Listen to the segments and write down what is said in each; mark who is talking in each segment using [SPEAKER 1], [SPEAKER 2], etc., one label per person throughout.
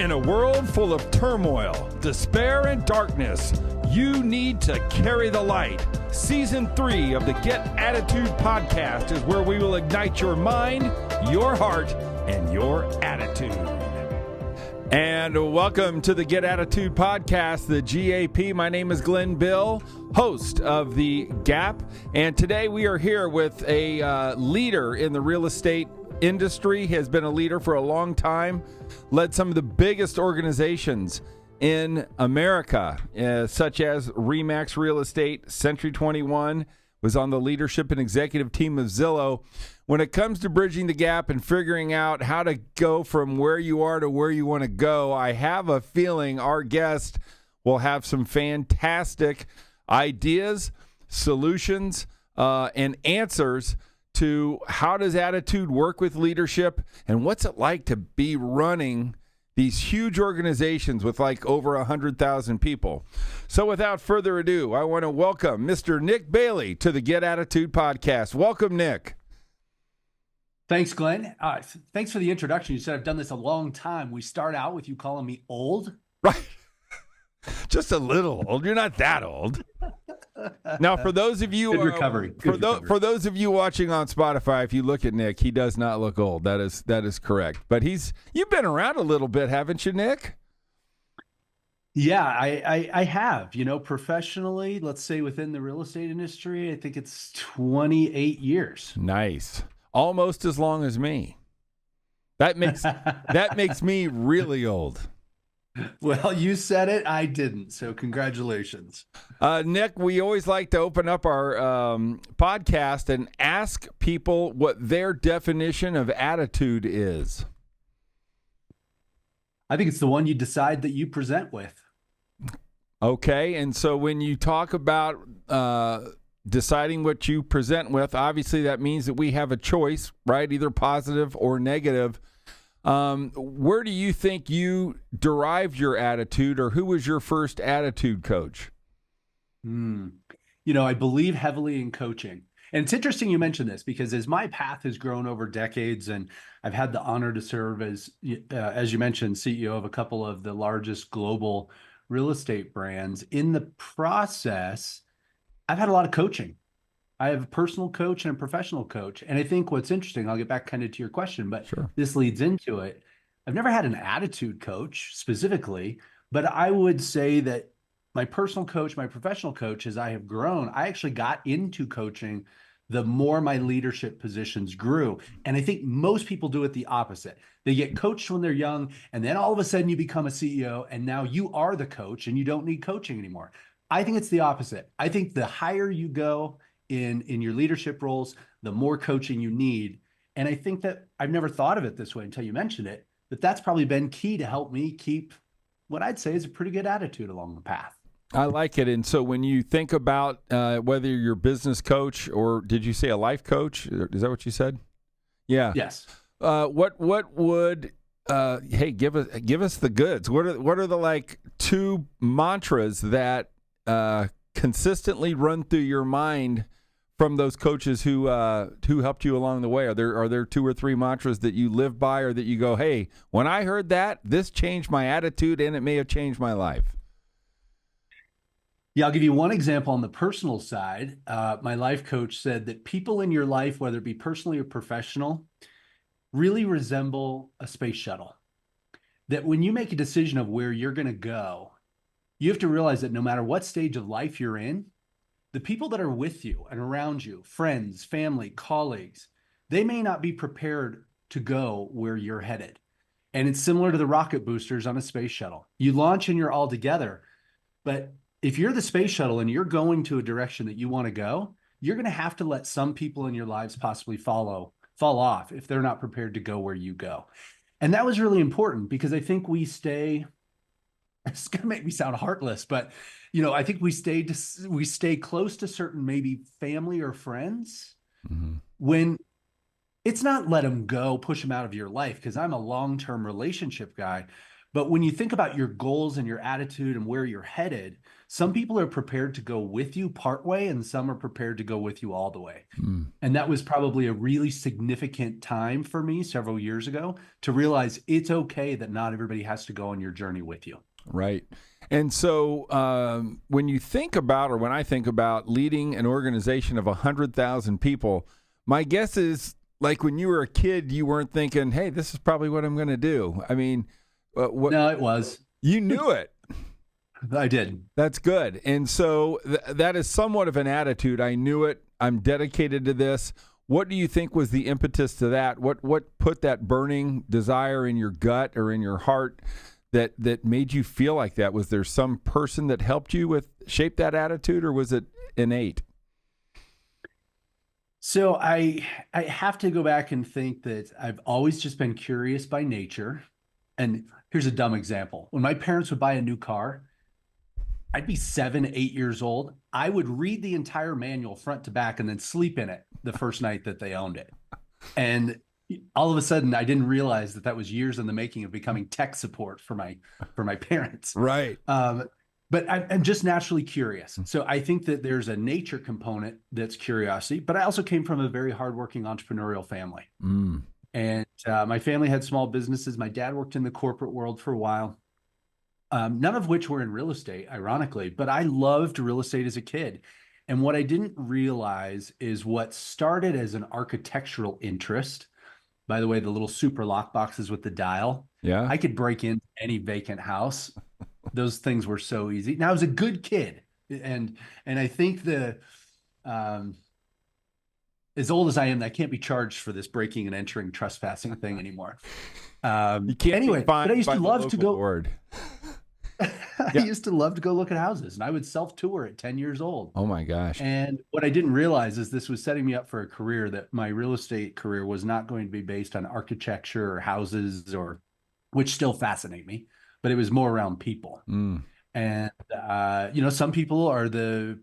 [SPEAKER 1] In a world full of turmoil, despair, and darkness, you need to carry the light. Season 3 of the Get Attitude podcast is where we will ignite your mind, your heart, and your attitude. And welcome to the Get Attitude podcast, the GAP. My name is Glenn Bill, host of the Gap. And today we are here with a leader in the real estate industry, has been a leader for a long time, led some of the biggest organizations in America, such as RE/MAX Real Estate, Century 21, was on the leadership and executive team of Zillow. When it comes to bridging the gap and figuring out how to go from where you are to where you want to go, I have a feeling our guest will have some fantastic ideas, solutions, and answers to how does attitude work with leadership, and what's it like to be running these huge organizations with like over 100,000 people. So without further ado, I want to welcome Mr. Nick Bailey to the Get Attitude podcast. Welcome, Nick.
[SPEAKER 2] Thanks, Glenn. Thanks for the introduction. You said I've done this a long time. We start out with you calling me old.
[SPEAKER 1] Right. Just a little old. You're not that old. Now, for those of you,
[SPEAKER 2] Good recovery.
[SPEAKER 1] For those of you watching on Spotify, if you look at Nick, he does not look old. That is correct. But you've been around a little bit, haven't you, Nick?
[SPEAKER 2] Yeah, I have. You know, professionally, let's say within the real estate industry, I think it's 28 years.
[SPEAKER 1] Nice. Almost as long as me. That makes me really old.
[SPEAKER 2] Well, you said it, I didn't. So congratulations.
[SPEAKER 1] Nick, we always like to open up our podcast and ask people what their definition of attitude is.
[SPEAKER 2] I think it's the one you decide that you present with.
[SPEAKER 1] Okay, and so when you talk about deciding what you present with, obviously that means that we have a choice, right? Either positive or negative. Where do you think you derived your attitude, or who was your first attitude coach?
[SPEAKER 2] You know, I believe heavily in coaching. And it's interesting you mentioned this, because as my path has grown over decades, and I've had the honor to serve as you mentioned, CEO of a couple of the largest global real estate brands. In the process, I've had a lot of coaching. I have a personal coach and a professional coach. And I think what's interesting, I'll get back kind of to your question, but
[SPEAKER 1] Sure.
[SPEAKER 2] This leads into it. I've never had an attitude coach specifically, but I would say that my personal coach, my professional coach, as I have grown, I actually got into coaching the more my leadership positions grew. And I think most people do it the opposite. They get coached when they're young, and then all of a sudden you become a CEO, and now you are the coach and you don't need coaching anymore. I think it's the opposite. I think the higher you go in your leadership roles, the more coaching you need. And I think that I've never thought of it this way until you mentioned it, but that's probably been key to help me keep what I'd say is a pretty good attitude along the path.
[SPEAKER 1] I like it. And so when you think about whether you're a business coach, or did you say a life coach? Is that what you said? Yeah.
[SPEAKER 2] Yes.
[SPEAKER 1] What would hey, give us the goods. What are the like two mantras that consistently run through your mind from those coaches who helped you along the way? Are there two or three mantras that you live by, or that you go, hey, when I heard that, this changed my attitude and it may have changed my life?
[SPEAKER 2] Yeah, I'll give you one example on the personal side. My life coach said that people in your life, whether it be personally or professional, really resemble a space shuttle. That when you make a decision of where you're going to go, you have to realize that no matter what stage of life you're in, the people that are with you and around you, friends, family, colleagues, they may not be prepared to go where you're headed. And it's similar to the rocket boosters on a space shuttle. You launch and you're all together, but if you're the space shuttle and you're going to a direction that you want to go, you're going to have to let some people in your lives possibly fall off if they're not prepared to go where you go. And that was really important, because I think we stay, it's going to make me sound heartless, but you know, I think we stay close to certain maybe family or friends when it's not let them go, push them out of your life, because I'm a long-term relationship guy. But when you think about your goals and your attitude and where you're headed, some people are prepared to go with you part way and some are prepared to go with you all the way. And that was probably a really significant time for me several years ago to realize it's okay that not everybody has to go on your journey with you.
[SPEAKER 1] Right. And so when you think about, or when I think about leading an organization of 100,000 people, my guess is like when you were a kid, you weren't thinking, hey, this is probably what I'm going to do. I mean,
[SPEAKER 2] no, it was.
[SPEAKER 1] You knew it.
[SPEAKER 2] I did.
[SPEAKER 1] That's good. And so that is somewhat of an attitude. I knew it. I'm dedicated to this. What do you think was the impetus to that? What put that burning desire in your gut or in your heart that made you feel like that? Was there some person that helped you with shape that attitude, or was it innate?
[SPEAKER 2] So I have to go back and think that I've always just been curious by nature. And here's a dumb example. When my parents would buy a new car, I'd be 7, 8 years old. I would read the entire manual front to back and then sleep in it the first night that they owned it. And all of a sudden, I didn't realize that was years in the making of becoming tech support for my parents.
[SPEAKER 1] Right.
[SPEAKER 2] But I'm just naturally curious. So I think that there's a nature component that's curiosity, but I also came from a very hardworking entrepreneurial family. And my family had small businesses. My dad worked in the corporate world for a while, none of which were in real estate, ironically, but I loved real estate as a kid. And what I didn't realize is what started as an architectural interest. By the way, the little super lock boxes with the dial.
[SPEAKER 1] Yeah.
[SPEAKER 2] I could break into any vacant house. Those things were so easy. Now I was a good kid. And I think as old as I am, I can't be charged for this breaking and entering trespassing thing anymore.
[SPEAKER 1] You can't
[SPEAKER 2] anyway, but I used to love to go.
[SPEAKER 1] Board.
[SPEAKER 2] I used to love to go look at houses, and I would self-tour at 10 years old.
[SPEAKER 1] Oh my gosh.
[SPEAKER 2] And what I didn't realize is this was setting me up for a career that my real estate career was not going to be based on architecture or houses, which still fascinate me, but it was more around people. And, some people are the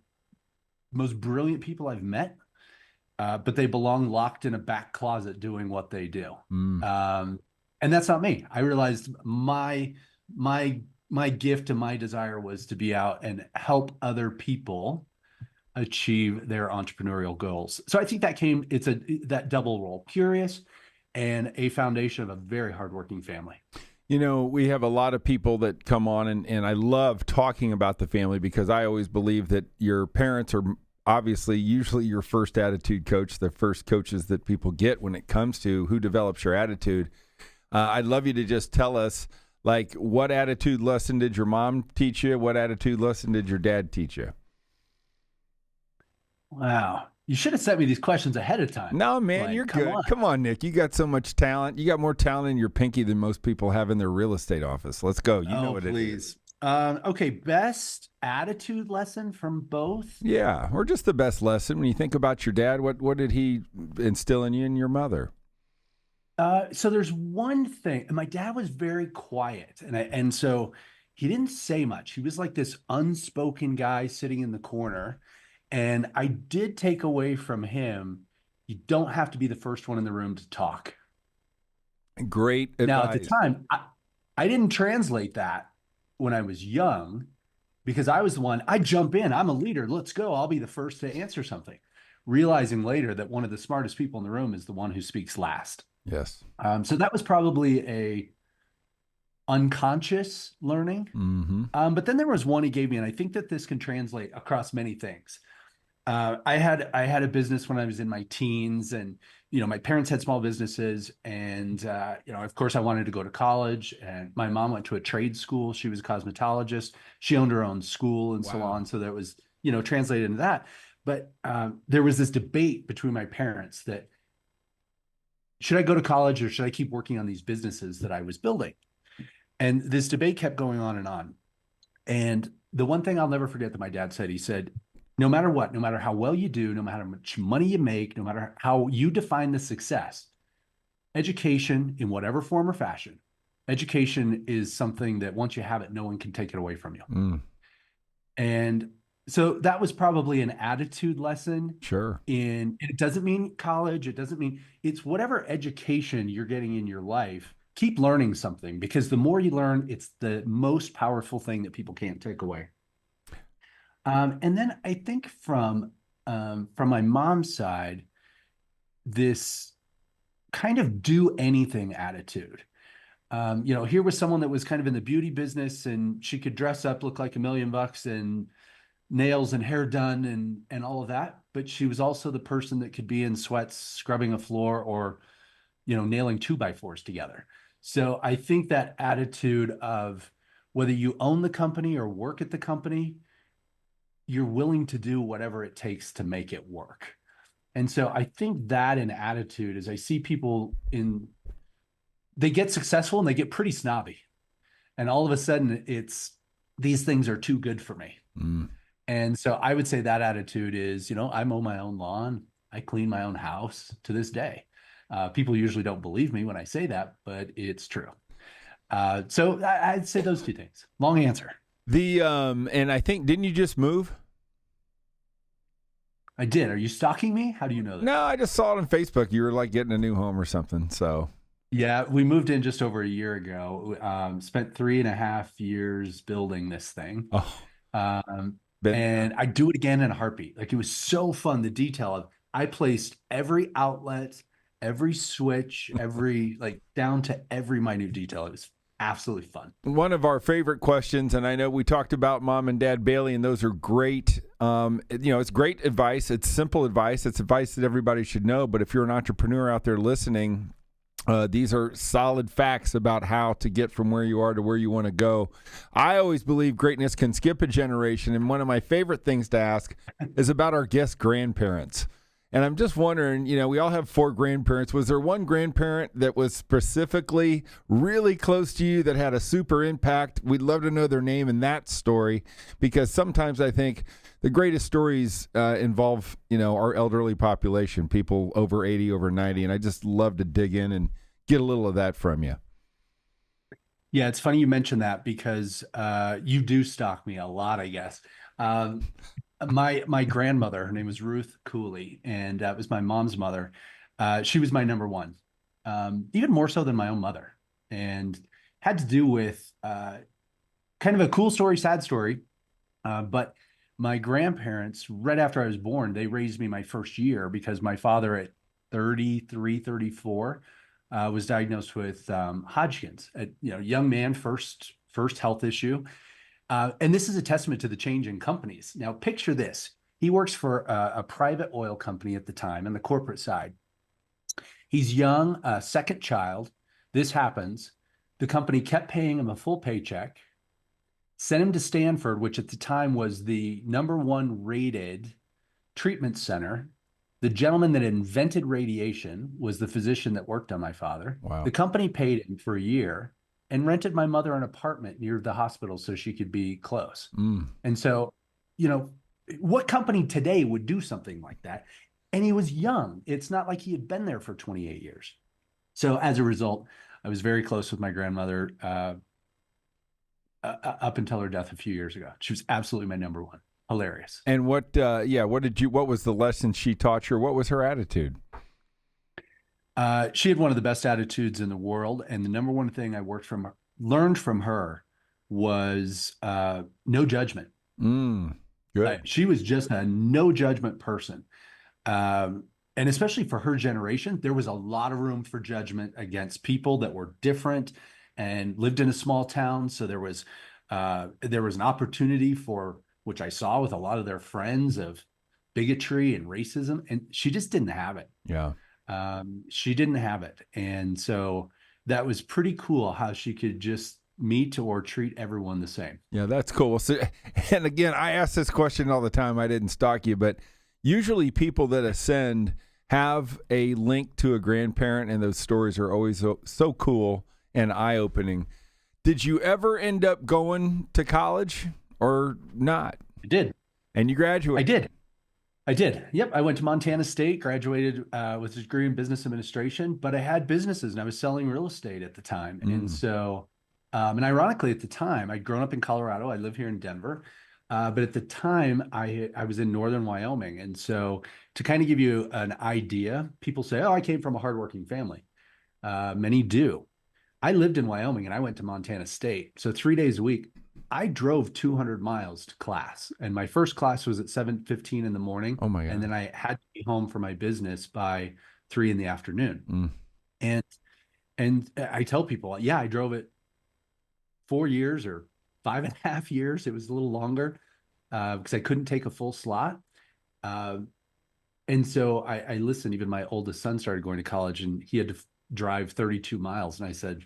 [SPEAKER 2] most brilliant people I've met, but they belong locked in a back closet doing what they do. And that's not me. I realized my gift and my desire was to be out and help other people achieve their entrepreneurial goals. So I think it's that double role, curious and a foundation of a very hardworking family.
[SPEAKER 1] You know, we have a lot of people that come on, and I love talking about the family because I always believe that your parents are obviously usually your first attitude coach, the first coaches that people get when it comes to who develops your attitude. I'd love you to just tell us, like, what attitude lesson did your mom teach you? What attitude lesson did your dad teach you?
[SPEAKER 2] Wow. You should have sent me these questions ahead of time.
[SPEAKER 1] No, man, you're good. Come on, Nick. You got so much talent. You got more talent in your pinky than most people have in their real estate office. Let's go. You know what it is.
[SPEAKER 2] Okay, best attitude lesson from both?
[SPEAKER 1] Yeah, or just the best lesson. When you think about your dad, what did he instill in you and your mother?
[SPEAKER 2] So there's one thing, and my dad was very quiet, and so he didn't say much. He was like this unspoken guy sitting in the corner, and I did take away from him, you don't have to be the first one in the room to talk.
[SPEAKER 1] Great advice.
[SPEAKER 2] Now, at the time, I didn't translate that when I was young because I was the one, I jump in, I'm a leader, let's go, I'll be the first to answer something. Realizing later that one of the smartest people in the room is the one who speaks last.
[SPEAKER 1] Yes.
[SPEAKER 2] So that was probably a unconscious learning. But then there was one he gave me, and I think that this can translate across many things. I had a business when I was in my teens, and my parents had small businesses, and of course I wanted to go to college, and my mom went to a trade school. She was a cosmetologist. She owned her own school and salon, so that was translated into that. But there was this debate between my parents that should I go to college or should I keep working on these businesses that I was building? And this debate kept going on and on. And the one thing I'll never forget that my dad said, he said, no matter what, no matter how well you do, no matter how much money you make, no matter how you define the success, education in whatever form or fashion, education is something that once you have it, no one can take it away from you. And so that was probably an attitude lesson.
[SPEAKER 1] Sure.
[SPEAKER 2] It doesn't mean college. It doesn't mean, it's whatever education you're getting in your life. keep learning something, because the more you learn, it's the most powerful thing that people can't take away. And then I think from my mom's side, this kind of do anything attitude. Here was someone that was kind of in the beauty business, and she could dress up, look like $1 million, and nails and hair done and all of that. But she was also the person that could be in sweats, scrubbing a floor, or nailing 2x4s together. So I think that attitude of whether you own the company or work at the company, you're willing to do whatever it takes to make it work. And so I think that in attitude is, I see people they get successful and they get pretty snobby. And all of a sudden it's, these things are too good for me.
[SPEAKER 1] Mm.
[SPEAKER 2] And so I would say that attitude is, I mow my own lawn. I clean my own house to this day. People usually don't believe me when I say that, but it's true. So I'd say those two things. Long answer.
[SPEAKER 1] And I think, didn't you just move?
[SPEAKER 2] I did. Are you stalking me? How do you know that?
[SPEAKER 1] No, I just saw it on Facebook. You were like getting a new home or something. So
[SPEAKER 2] yeah, we moved in just over a year ago. Spent 3.5 years building this thing.
[SPEAKER 1] Oh,
[SPEAKER 2] And I do it again in a heartbeat. Like, it was so fun. The detail of, I placed every outlet, every switch, like down to every minute detail. It was absolutely fun.
[SPEAKER 1] One of our favorite questions, and I know we talked about Mom and Dad Bailey, and those are great. It's great advice. It's simple advice. It's advice that everybody should know. But if you're an entrepreneur out there listening, these are solid facts about how to get from where you are to where you want to go. I always believe greatness can skip a generation, and one of my favorite things to ask is about our guest grandparents. And I'm just wondering, we all have 4 grandparents. Was there one grandparent that was specifically really close to you that had a super impact? We'd love to know their name and that story, because sometimes I think the greatest stories involve, our elderly population, people over 80, over 90. And I just love to dig in and get a little of that from you.
[SPEAKER 2] Yeah, it's funny you mentioned that, because you do stalk me a lot, I guess. My grandmother, her name was Ruth Cooley, and that was my mom's mother. She was my number one, even more so than my own mother, and had to do with kind of a cool story, sad story. But my grandparents, right after I was born, they raised me my first year, because my father at 33, 34 was diagnosed with Hodgkin's. Young man, first health issue. And this is a testament to the change in companies. Now, picture this. He works for a private oil company at the time on the corporate side. He's young, second child. This happens. The company kept paying him a full paycheck, sent him to Stanford, which at the time was the #1 rated treatment center. The gentleman that invented radiation was the physician that worked on my father.
[SPEAKER 1] Wow.
[SPEAKER 2] The company paid him for a year and rented my mother an apartment near the hospital so she could be close.
[SPEAKER 1] Mm.
[SPEAKER 2] And so, what company today would do something like that? And he was young. It's not like he had been there for 28 years. So as a result, I was very close with my grandmother up until her death a few years ago. She was absolutely my number one. Hilarious.
[SPEAKER 1] And what was the lesson she taught you, or what was her attitude?
[SPEAKER 2] She had one of the best attitudes in the world, and the number one thing I learned from her was no judgment.
[SPEAKER 1] Good.
[SPEAKER 2] She was just a no judgment person, and especially for her generation, there was a lot of room for judgment against people that were different and lived in a small town. So there was an opportunity for, which I saw with a lot of their friends, of bigotry and racism, and she just didn't have it.
[SPEAKER 1] Yeah.
[SPEAKER 2] She didn't have it. And so that was pretty cool how she could just meet or treat everyone the same.
[SPEAKER 1] Yeah, that's cool. So, and again, I ask this question all the time. I didn't stalk you, but usually people that ascend have a link to a grandparent, and those stories are always so cool and eye-opening. Did you ever end up going to college or not?
[SPEAKER 2] I did.
[SPEAKER 1] And you graduated?
[SPEAKER 2] I did. Yep. I went to Montana State, graduated with a degree in business administration, but I had businesses and I was selling real estate at the time. And so, and ironically at the time, I'd grown up in Colorado. I live here in Denver. But at the time I was in Northern Wyoming. And so to kind of give you an idea, people say, oh, I came from a hardworking family. Many do. I lived in Wyoming and I went to Montana State. So 3 days a week, I drove 200 miles to class. And my first class was at 7:15 in the morning.
[SPEAKER 1] Oh my
[SPEAKER 2] And then
[SPEAKER 1] God.
[SPEAKER 2] I had to be home for my business by 3 in the afternoon.
[SPEAKER 1] Mm.
[SPEAKER 2] And I tell people, yeah, I drove it 4 years or 5.5 years. It was a little longer because I couldn't take a full slot. Uh, and so I listened. Even my oldest son started going to college, and he had to drive 32 miles. And I said,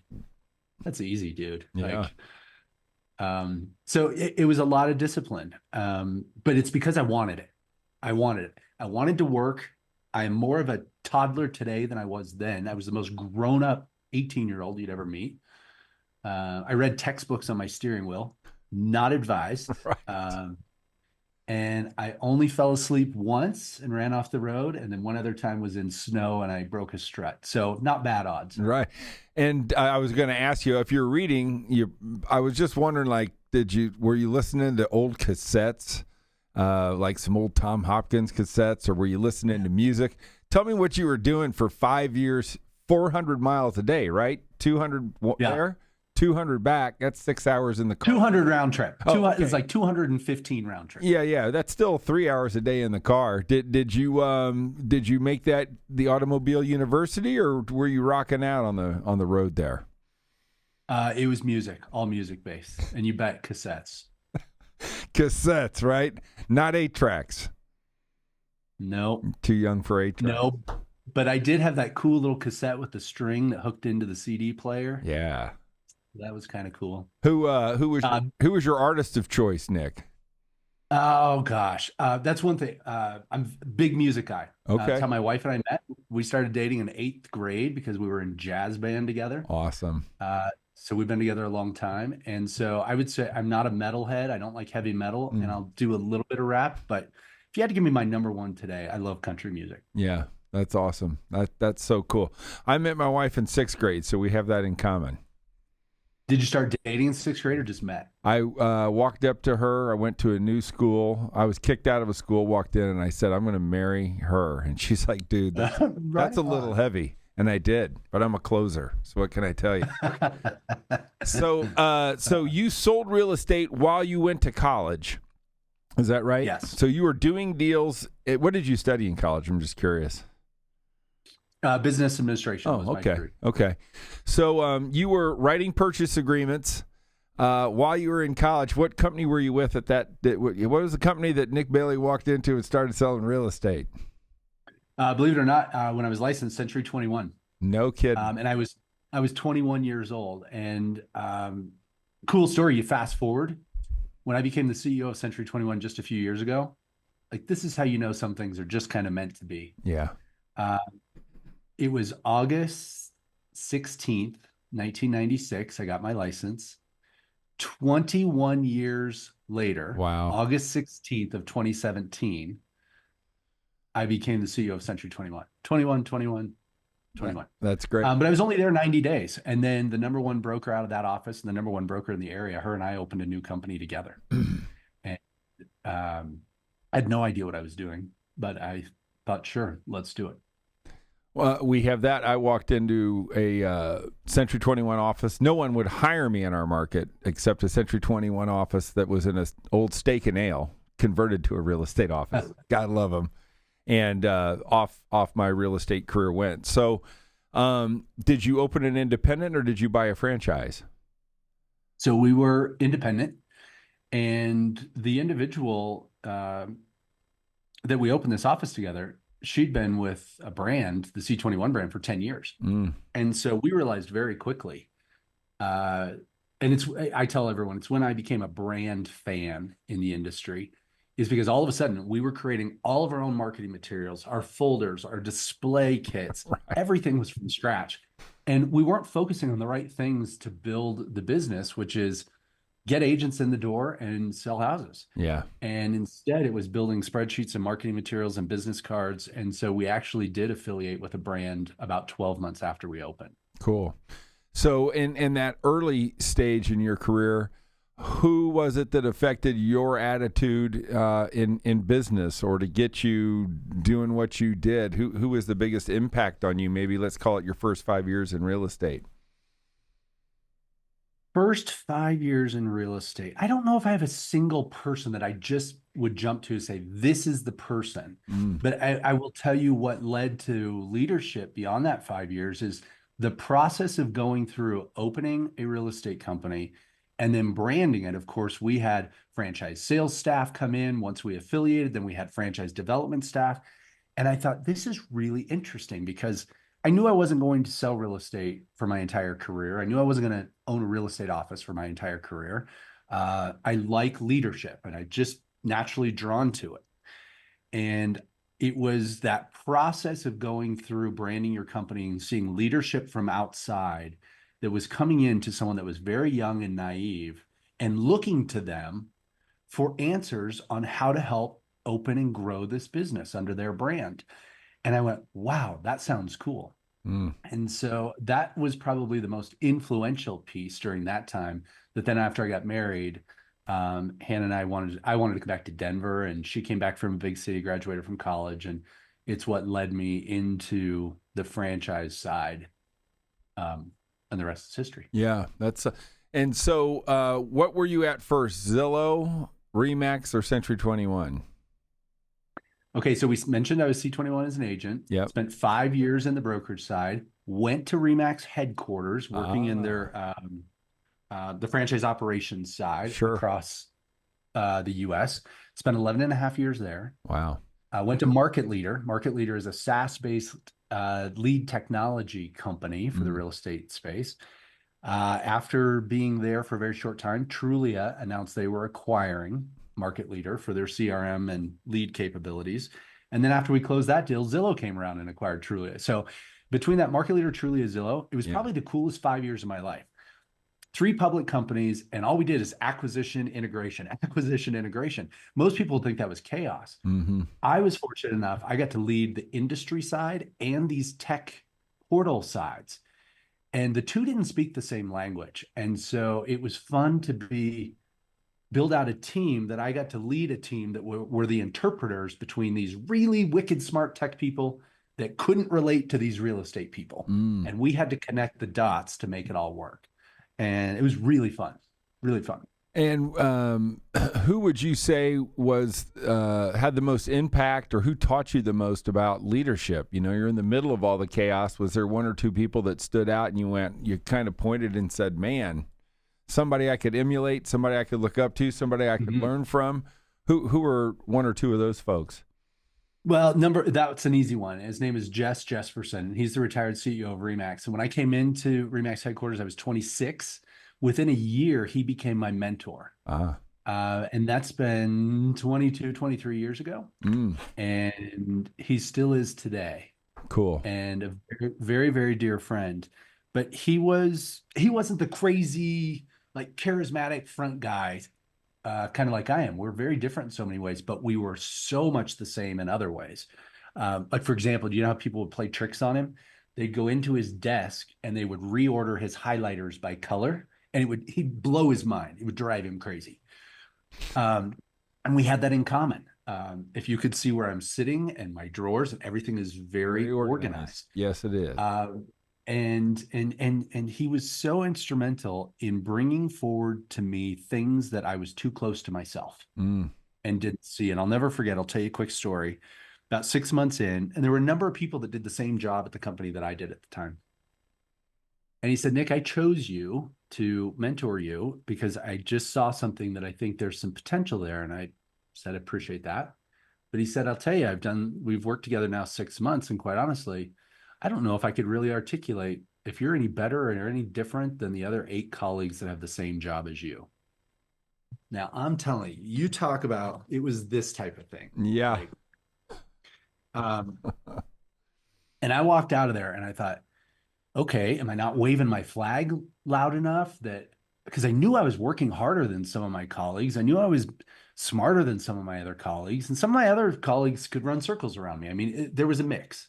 [SPEAKER 2] "That's easy, dude."
[SPEAKER 1] Yeah.
[SPEAKER 2] So it was a lot of discipline, but it's because I wanted it. I wanted it. I wanted to work. I am more of a toddler today than I was then. I was the most grown-up 18-year-old you'd ever meet. I read textbooks on my steering wheel, not advised.
[SPEAKER 1] Right.
[SPEAKER 2] And I only fell asleep once and ran off the road. And then one other time was in snow and I broke a strut. So not bad odds.
[SPEAKER 1] Right. And I was going to ask you, if you're reading, I was just wondering, like, were you listening to old cassettes, like some old Tom Hopkins cassettes, or were you listening to music? Tell me what you were doing for 5 years, 400 miles a day, right? 200 there, 200 back. That's 6 hours in the car.
[SPEAKER 2] 200 round trip.
[SPEAKER 1] Oh, okay.
[SPEAKER 2] It's like 215 round trip.
[SPEAKER 1] Yeah. That's still 3 hours a day in the car. Did you make that the automobile university, or were you rocking out on the road there?
[SPEAKER 2] It was music, all music based, and you bet cassettes.
[SPEAKER 1] Cassettes, right? Not 8-tracks.
[SPEAKER 2] No.
[SPEAKER 1] Too young for 8-tracks.
[SPEAKER 2] No. But I did have that cool little cassette with the string that hooked into the CD player.
[SPEAKER 1] Yeah.
[SPEAKER 2] That was kind of cool.
[SPEAKER 1] Who was your artist of choice, Nick?
[SPEAKER 2] Oh gosh, that's one thing. I'm a big music guy.
[SPEAKER 1] Okay.
[SPEAKER 2] That's how my wife and I met. We started dating in 8th grade because we were in jazz band together.
[SPEAKER 1] Awesome.
[SPEAKER 2] So we've been together a long time. And so I would say I'm not a metalhead. I don't like heavy metal, and I'll do a little bit of rap. But if you had to give me my number one today, I love country music.
[SPEAKER 1] Yeah, that's awesome. That's so cool. I met my wife in 6th grade, so we have that in common.
[SPEAKER 2] Did you start dating in 6th grade or just met?
[SPEAKER 1] I walked up to her. I went to a new school. I was kicked out of a school, walked in, and I said, "I'm going to marry her." And she's like, "Dude, that's a little heavy." And I did, but I'm a closer. So what can I tell you? So you sold real estate while you went to college. Is that right?
[SPEAKER 2] Yes.
[SPEAKER 1] So you were doing deals. What did you study in college? I'm just curious.
[SPEAKER 2] Business administration. Was my degree.
[SPEAKER 1] Okay. So you were writing purchase agreements while you were in college. What company were you with at that? What was the company that Nick Bailey walked into and started selling real estate?
[SPEAKER 2] Believe it or not, when I was licensed, Century 21.
[SPEAKER 1] No kidding.
[SPEAKER 2] And I was 21 years old. And cool story. You fast forward. When I became the CEO of Century 21 just a few years ago, like, this is how you know some things are just kind of meant to be.
[SPEAKER 1] Yeah.
[SPEAKER 2] It was August 16th, 1996. I got my license. 21 years later,
[SPEAKER 1] Wow.
[SPEAKER 2] August 16th of 2017, I became the CEO of Century 21. 21.
[SPEAKER 1] That's great.
[SPEAKER 2] But I was only there 90 days. And then the number one broker out of that office and the number one broker in the area, her and I opened a new company together. And I had no idea what I was doing, but I thought, sure, let's do it.
[SPEAKER 1] Well, we have that. I walked into a Century 21 office. No one would hire me in our market except a Century 21 office that was in an old steak and ale converted to a real estate office. God love them. And off my real estate career went. So did you open an independent or did you buy a franchise?
[SPEAKER 2] So we were independent, and the individual that we opened this office together, she'd been with a brand, the C21 brand, for 10 years. And so we realized very quickly, and I tell everyone, it's when I became a brand fan in the industry, is because all of a sudden we were creating all of our own marketing materials, our folders, our display kits, right. Everything was from scratch. And we weren't focusing on the right things to build the business, which is get agents in the door and sell houses.
[SPEAKER 1] Yeah.
[SPEAKER 2] And instead it was building spreadsheets and marketing materials and business cards. And so we actually did affiliate with a brand about 12 months after we opened.
[SPEAKER 1] Cool. So in that early stage in your career, who was it that affected your attitude in business or to get you doing what you did? Who was the biggest impact on you? Maybe let's call it your first 5 years in real estate.
[SPEAKER 2] First 5 years in real estate, I don't know if I have a single person that I just would jump to and say, this is the person. But I will tell you what led to leadership beyond that 5 years is the process of going through opening a real estate company and then branding it. Of course, we had franchise sales staff come in once we affiliated, then we had franchise development staff. And I thought, this is really interesting because I knew I wasn't going to sell real estate for my entire career. I knew I wasn't going to own a real estate office for my entire career. I like leadership and I just naturally drawn to it. And it was that process of going through branding your company and seeing leadership from outside that was coming into someone that was very young and naive and looking to them for answers on how to help open and grow this business under their brand. And I went, wow, that sounds cool. And so that was probably the most influential piece during that time. That then after I got married, Hannah and I wanted to come back to Denver, and she came back from a big city, graduated from college, and it's what led me into the franchise side. And the rest is history.
[SPEAKER 1] Yeah, that's and so what were you at first? Zillow, Remax, or Century 21?
[SPEAKER 2] Okay, so we mentioned I was C21 as an agent.
[SPEAKER 1] Yep.
[SPEAKER 2] Spent 5 years in the brokerage side. Went to Remax headquarters, working in their the franchise operations side across the U.S. Spent 11 and a half years there.
[SPEAKER 1] Wow.
[SPEAKER 2] Went to Market Leader. Market Leader is a SaaS-based lead technology company for the real estate space. After being there for a very short time, Trulia announced they were acquiring Market Leader for their CRM and lead capabilities. And then after we closed that deal, Zillow came around and acquired Trulia. So between that Market Leader, Trulia, Zillow, it was probably the coolest 5 years of my life. 3 public companies, and all we did is acquisition, integration. Most people think that was chaos. I was fortunate enough, I got to lead the industry side and these tech portal sides. And the two didn't speak the same language. And so it was fun to build out a team that I got to lead, a team that were the interpreters between these really wicked smart tech people that couldn't relate to these real estate people. And we had to connect the dots to make it all work. And it was really fun, really fun.
[SPEAKER 1] And who would you say was had the most impact, or who taught you the most about leadership? You know, you're in the middle of all the chaos. Was there one or two people that stood out and you kind of pointed and said, man, somebody I could emulate, somebody I could look up to, somebody I could learn from? Who were one or two of those folks?
[SPEAKER 2] Well, that's an easy one. His name is Jess Jesperson. He's the retired CEO of Remax. And when I came into Remax headquarters, I was 26. Within a year, he became my mentor. And that's been 22, 23 years ago. And he still is today.
[SPEAKER 1] Cool.
[SPEAKER 2] And a very, very dear friend. But he wasn't the crazy, like charismatic front guy, kind of like I am. We're very different in so many ways, but we were so much the same in other ways. Like, for example, do you know how people would play tricks on him? They'd go into his desk and they would reorder his highlighters by color, and he'd blow his mind. It would drive him crazy. And we had that in common. If you could see where I'm sitting and my drawers, and everything is very organized.
[SPEAKER 1] Yes, it is.
[SPEAKER 2] And he was so instrumental in bringing forward to me things that I was too close to myself and didn't see. And I'll never forget, I'll tell you a quick story. About 6 months in, and there were a number of people that did the same job at the company that I did at the time. And he said, Nick, I chose you to mentor you because I just saw something that I think there's some potential there. And I said, I appreciate that. But he said, I'll tell you, we've worked together now 6 months. And quite honestly, I don't know if I could really articulate if you're any better or any different than the other 8 colleagues that have the same job as you. Now, I'm telling you, you talk about, it was this type of thing.
[SPEAKER 1] Yeah.
[SPEAKER 2] And I walked out of there and I thought, okay, am I not waving my flag loud enough? Because I knew I was working harder than some of my colleagues. I knew I was smarter than some of my other colleagues, and some of my other colleagues could run circles around me. I mean, there was a mix,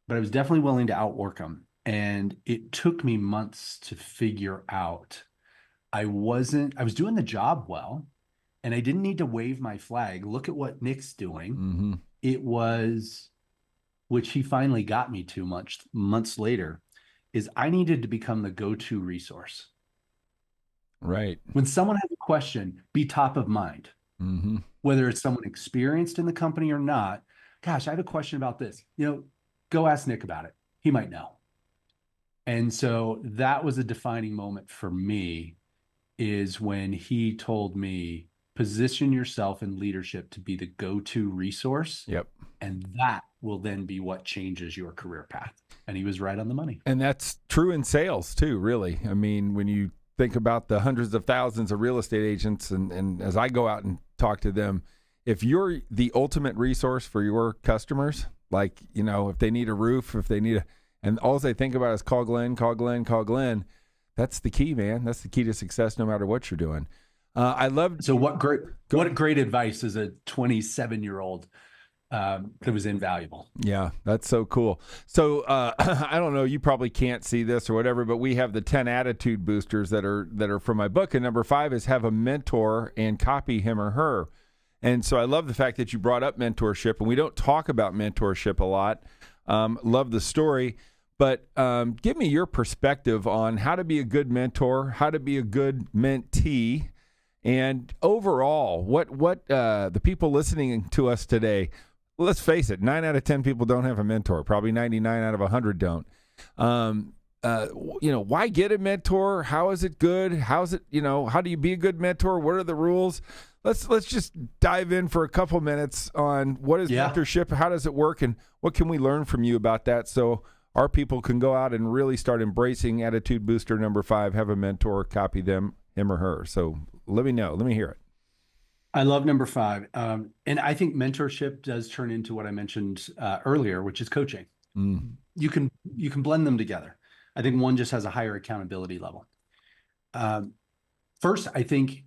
[SPEAKER 2] but I was definitely willing to outwork them. And it took me months to figure out I was doing the job well, and I didn't need to wave my flag. Look at what Nick's doing. It was, which he finally got me to months later, is I needed to become the go-to resource.
[SPEAKER 1] Right.
[SPEAKER 2] When someone has a question, be top of mind,
[SPEAKER 1] Mm-hmm.
[SPEAKER 2] whether it's someone experienced in the company or not. Gosh, I have a question about this. Go ask Nick about it. He might know. And so that was a defining moment for me, is when he told me, position yourself in leadership to be the go-to resource.
[SPEAKER 1] Yep.
[SPEAKER 2] And that will then be what changes your career path. And he was right on the money.
[SPEAKER 1] And that's true in sales too, really. I mean, when you think about the hundreds of thousands of real estate agents, and as I go out and talk to them, if you're the ultimate resource for your customers, like, if they need a roof, if they need and all they think about is call Glenn, call Glenn, call Glenn. That's the key, man. That's the key to success, no matter what you're doing. I love.
[SPEAKER 2] So what great advice as a 27-year-old. That was invaluable.
[SPEAKER 1] Yeah, that's so cool. So I don't know, you probably can't see this or whatever, but we have the 10 attitude boosters that are from my book. And number 5 is have a mentor and copy him or her. And so I love the fact that you brought up mentorship, and we don't talk about mentorship a lot. Love the story, but give me your perspective on how to be a good mentor, how to be a good mentee, and overall, what the people listening to us today. Let's face it, 9 out of 10 people don't have a mentor. Probably 99 out of 100 don't. Why get a mentor? How is it good? How's it, how do you be a good mentor? What are the rules? Let's just dive in for a couple minutes on what is mentorship, how does it work, and what can we learn from you about that, so our people can go out and really start embracing attitude booster number 5, have a mentor, copy him or her. So let me know. Let me hear it.
[SPEAKER 2] I love number 5. And I think mentorship does turn into what I mentioned earlier, which is coaching. You can blend them together. I think one just has a higher accountability level. First, I think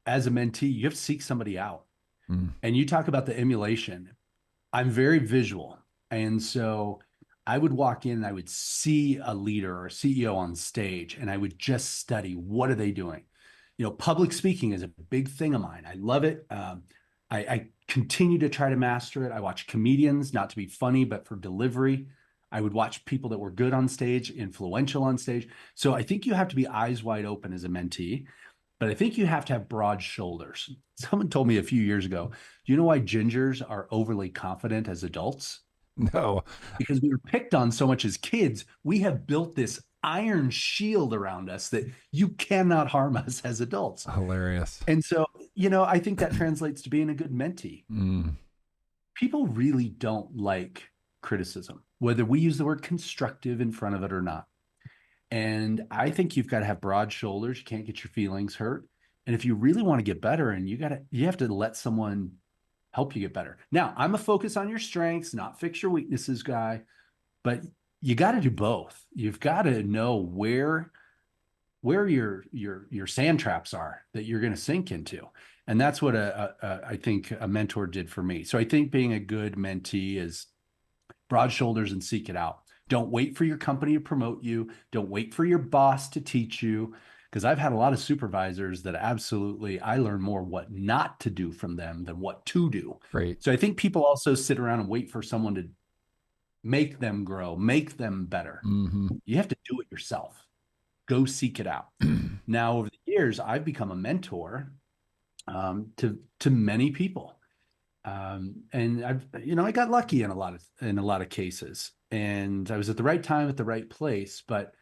[SPEAKER 2] as a mentee, you have to seek somebody out. And you talk about the emulation. I'm very visual. And so I would walk in and I would see a leader or a CEO on stage, and I would just study, what are they doing? Public speaking is a big thing of mine. I love it. I continue to try to master it. I watch comedians, not to be funny, but for delivery. I would watch people that were good on stage, influential on stage. So I think you have to be eyes wide open as a mentee, but I think you have to have broad shoulders. Someone told me a few years ago, do you know why gingers are overly confident as adults?
[SPEAKER 1] No.
[SPEAKER 2] Because we were picked on so much as kids. We have built this iron shield around us that you cannot harm us as adults.
[SPEAKER 1] Hilarious.
[SPEAKER 2] And so, I think that translates to being a good mentee. People really don't like criticism, whether we use the word constructive in front of it or not. And I think you've got to have broad shoulders. You can't get your feelings hurt. And if you really want to get better, and you have to let someone help you get better. Now, I'm a focus on your strengths, not fix your weaknesses guy, but you got to do both. You've got to know where your sand traps are that you're going to sink into. And that's what I think a mentor did for me. So I think being a good mentee is broad shoulders and seek it out. Don't wait for your company to promote you. Don't wait for your boss to teach you. Because I've had a lot of supervisors that absolutely, I learn more what not to do from them than what to do.
[SPEAKER 1] Right.
[SPEAKER 2] So I think people also sit around and wait for someone to make them grow, make them better. You have to do it yourself. Go seek it out. Now, over the years, I've become a mentor to many people. And I got lucky in a lot of cases, and I was at the right time at the right place, but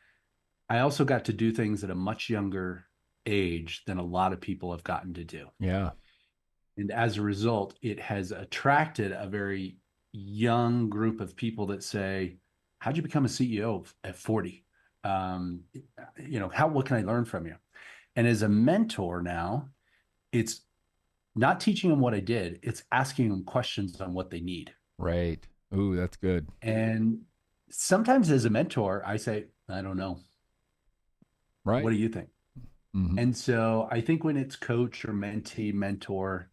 [SPEAKER 2] I also got to do things at a much younger age than a lot of people have gotten to do.
[SPEAKER 1] Yeah.
[SPEAKER 2] And as a result, it has attracted a very young group of people that say, how'd you become a CEO at 40? What can I learn from you? And as a mentor now, it's not teaching them what I did. It's asking them questions on what they need.
[SPEAKER 1] Right. Ooh, that's good.
[SPEAKER 2] And sometimes as a mentor, I say, I don't know.
[SPEAKER 1] Right.
[SPEAKER 2] What do you think? And so I think when it's coach or mentee, mentor,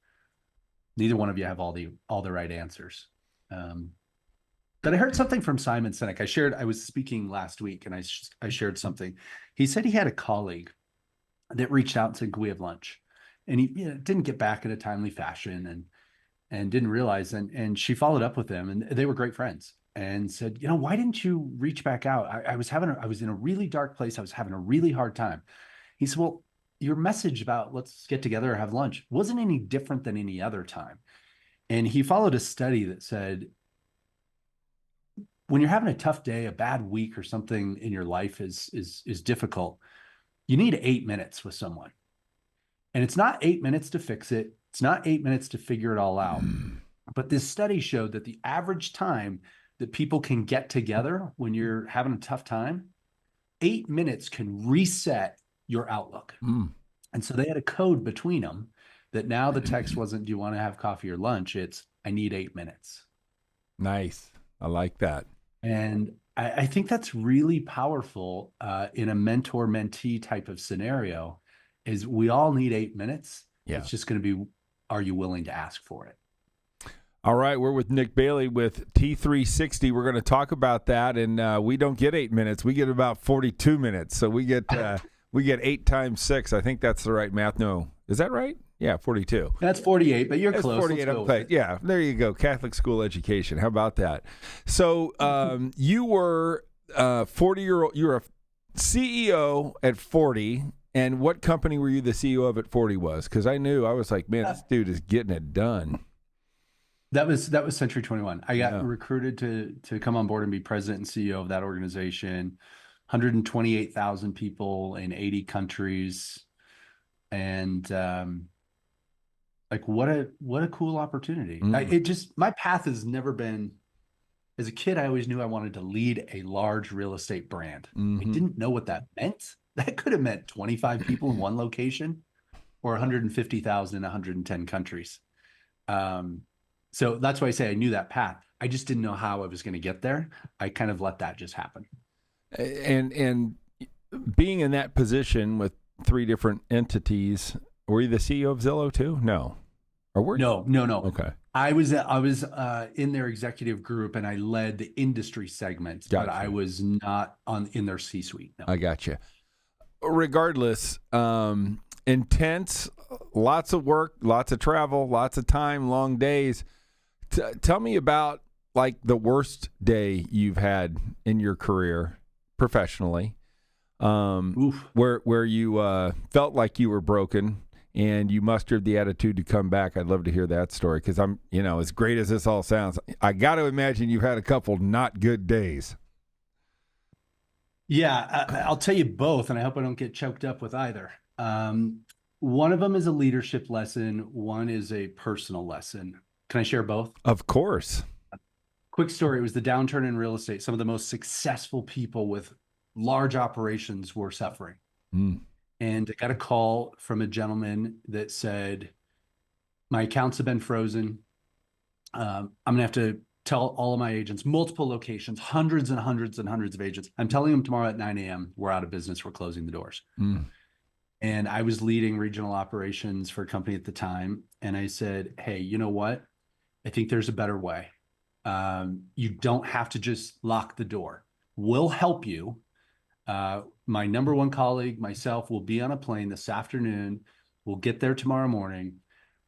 [SPEAKER 2] neither one of you have all the right answers. But I heard something from Simon Sinek. I was speaking last week, and I shared something. He said he had a colleague that reached out and said, "Can we have lunch?" And he didn't get back in a timely fashion, and didn't realize. And she followed up with him, and they were great friends. And said, why didn't you reach back out? I was in a really dark place. I was having a really hard time. He said, well, your message about let's get together or have lunch wasn't any different than any other time. And he followed a study that said, when you're having a tough day, a bad week, or something in your life is difficult, you need 8 minutes with someone. And it's not 8 minutes to fix it. It's not 8 minutes to figure it all out. But this study showed that the average time that people can get together when you're having a tough time, 8 minutes can reset your outlook. And so they had a code between them that now the text wasn't, do you want to have coffee or lunch? It's, I need 8 minutes.
[SPEAKER 1] Nice. I like that.
[SPEAKER 2] And I think that's really powerful in a mentor-mentee type of scenario, is we all need 8 minutes.
[SPEAKER 1] Yeah.
[SPEAKER 2] It's just going to be, are you willing to ask for it?
[SPEAKER 1] All right, we're with Nick Bailey with T360. We're going to talk about that, and we don't get 8 minutes. We get about 42 minutes, so we get 8 times 6. I think that's the right math. No, is that right? Yeah, 42.
[SPEAKER 2] That's 48, but you're
[SPEAKER 1] That's
[SPEAKER 2] close.
[SPEAKER 1] 48. Okay. Yeah, there you go. Catholic school education. How about that? So you were 40-year-old. You were a CEO at 40. And what company were you the CEO of at 40 was? Because I was like, man, this dude is getting it done.
[SPEAKER 2] That was Century 21. I got recruited to come on board and be president and CEO of that organization. 128,000 people in 80 countries. And like what a cool opportunity. My path has never been, as a kid, I always knew I wanted to lead a large real estate brand. I didn't know what that meant. That could have meant 25 people in one location or 150,000 in 110 countries. So that's why I say I knew that path. I just didn't know how I was going to get there. I kind of let that just happen.
[SPEAKER 1] And being in that position with 3 different entities, were you the CEO of Zillow too? No. Or were you?
[SPEAKER 2] No.
[SPEAKER 1] Okay.
[SPEAKER 2] I was in their executive group, and I led the industry segment,
[SPEAKER 1] Gotcha.
[SPEAKER 2] but I was not in their C-suite. No.
[SPEAKER 1] I got you. Regardless, intense, lots of work, lots of travel, lots of time, long days. Tell me about like the worst day you've had in your career professionally, where you felt like you were broken and you mustered the attitude to come back. I'd love to hear that story, because I'm, as great as this all sounds, I got to imagine you've had a couple not good days.
[SPEAKER 2] Yeah, I'll tell you both, and I hope I don't get choked up with either. One of them is a leadership lesson. One is a personal lesson. Can I share both?
[SPEAKER 1] Of course.
[SPEAKER 2] Quick story. It was the downturn in real estate. Some of the most successful people with large operations were suffering. And I got a call from a gentleman that said, my accounts have been frozen. I'm going to have to tell all of my agents, multiple locations, hundreds and hundreds and hundreds of agents. I'm telling them tomorrow at 9 a.m., we're out of business. We're closing the doors. And I was leading regional operations for a company at the time. And I said, hey, you know what? I think there's a better way. You don't have to just lock the door. We'll help you. My number one colleague, myself, will be on a plane this afternoon. We'll get there tomorrow morning,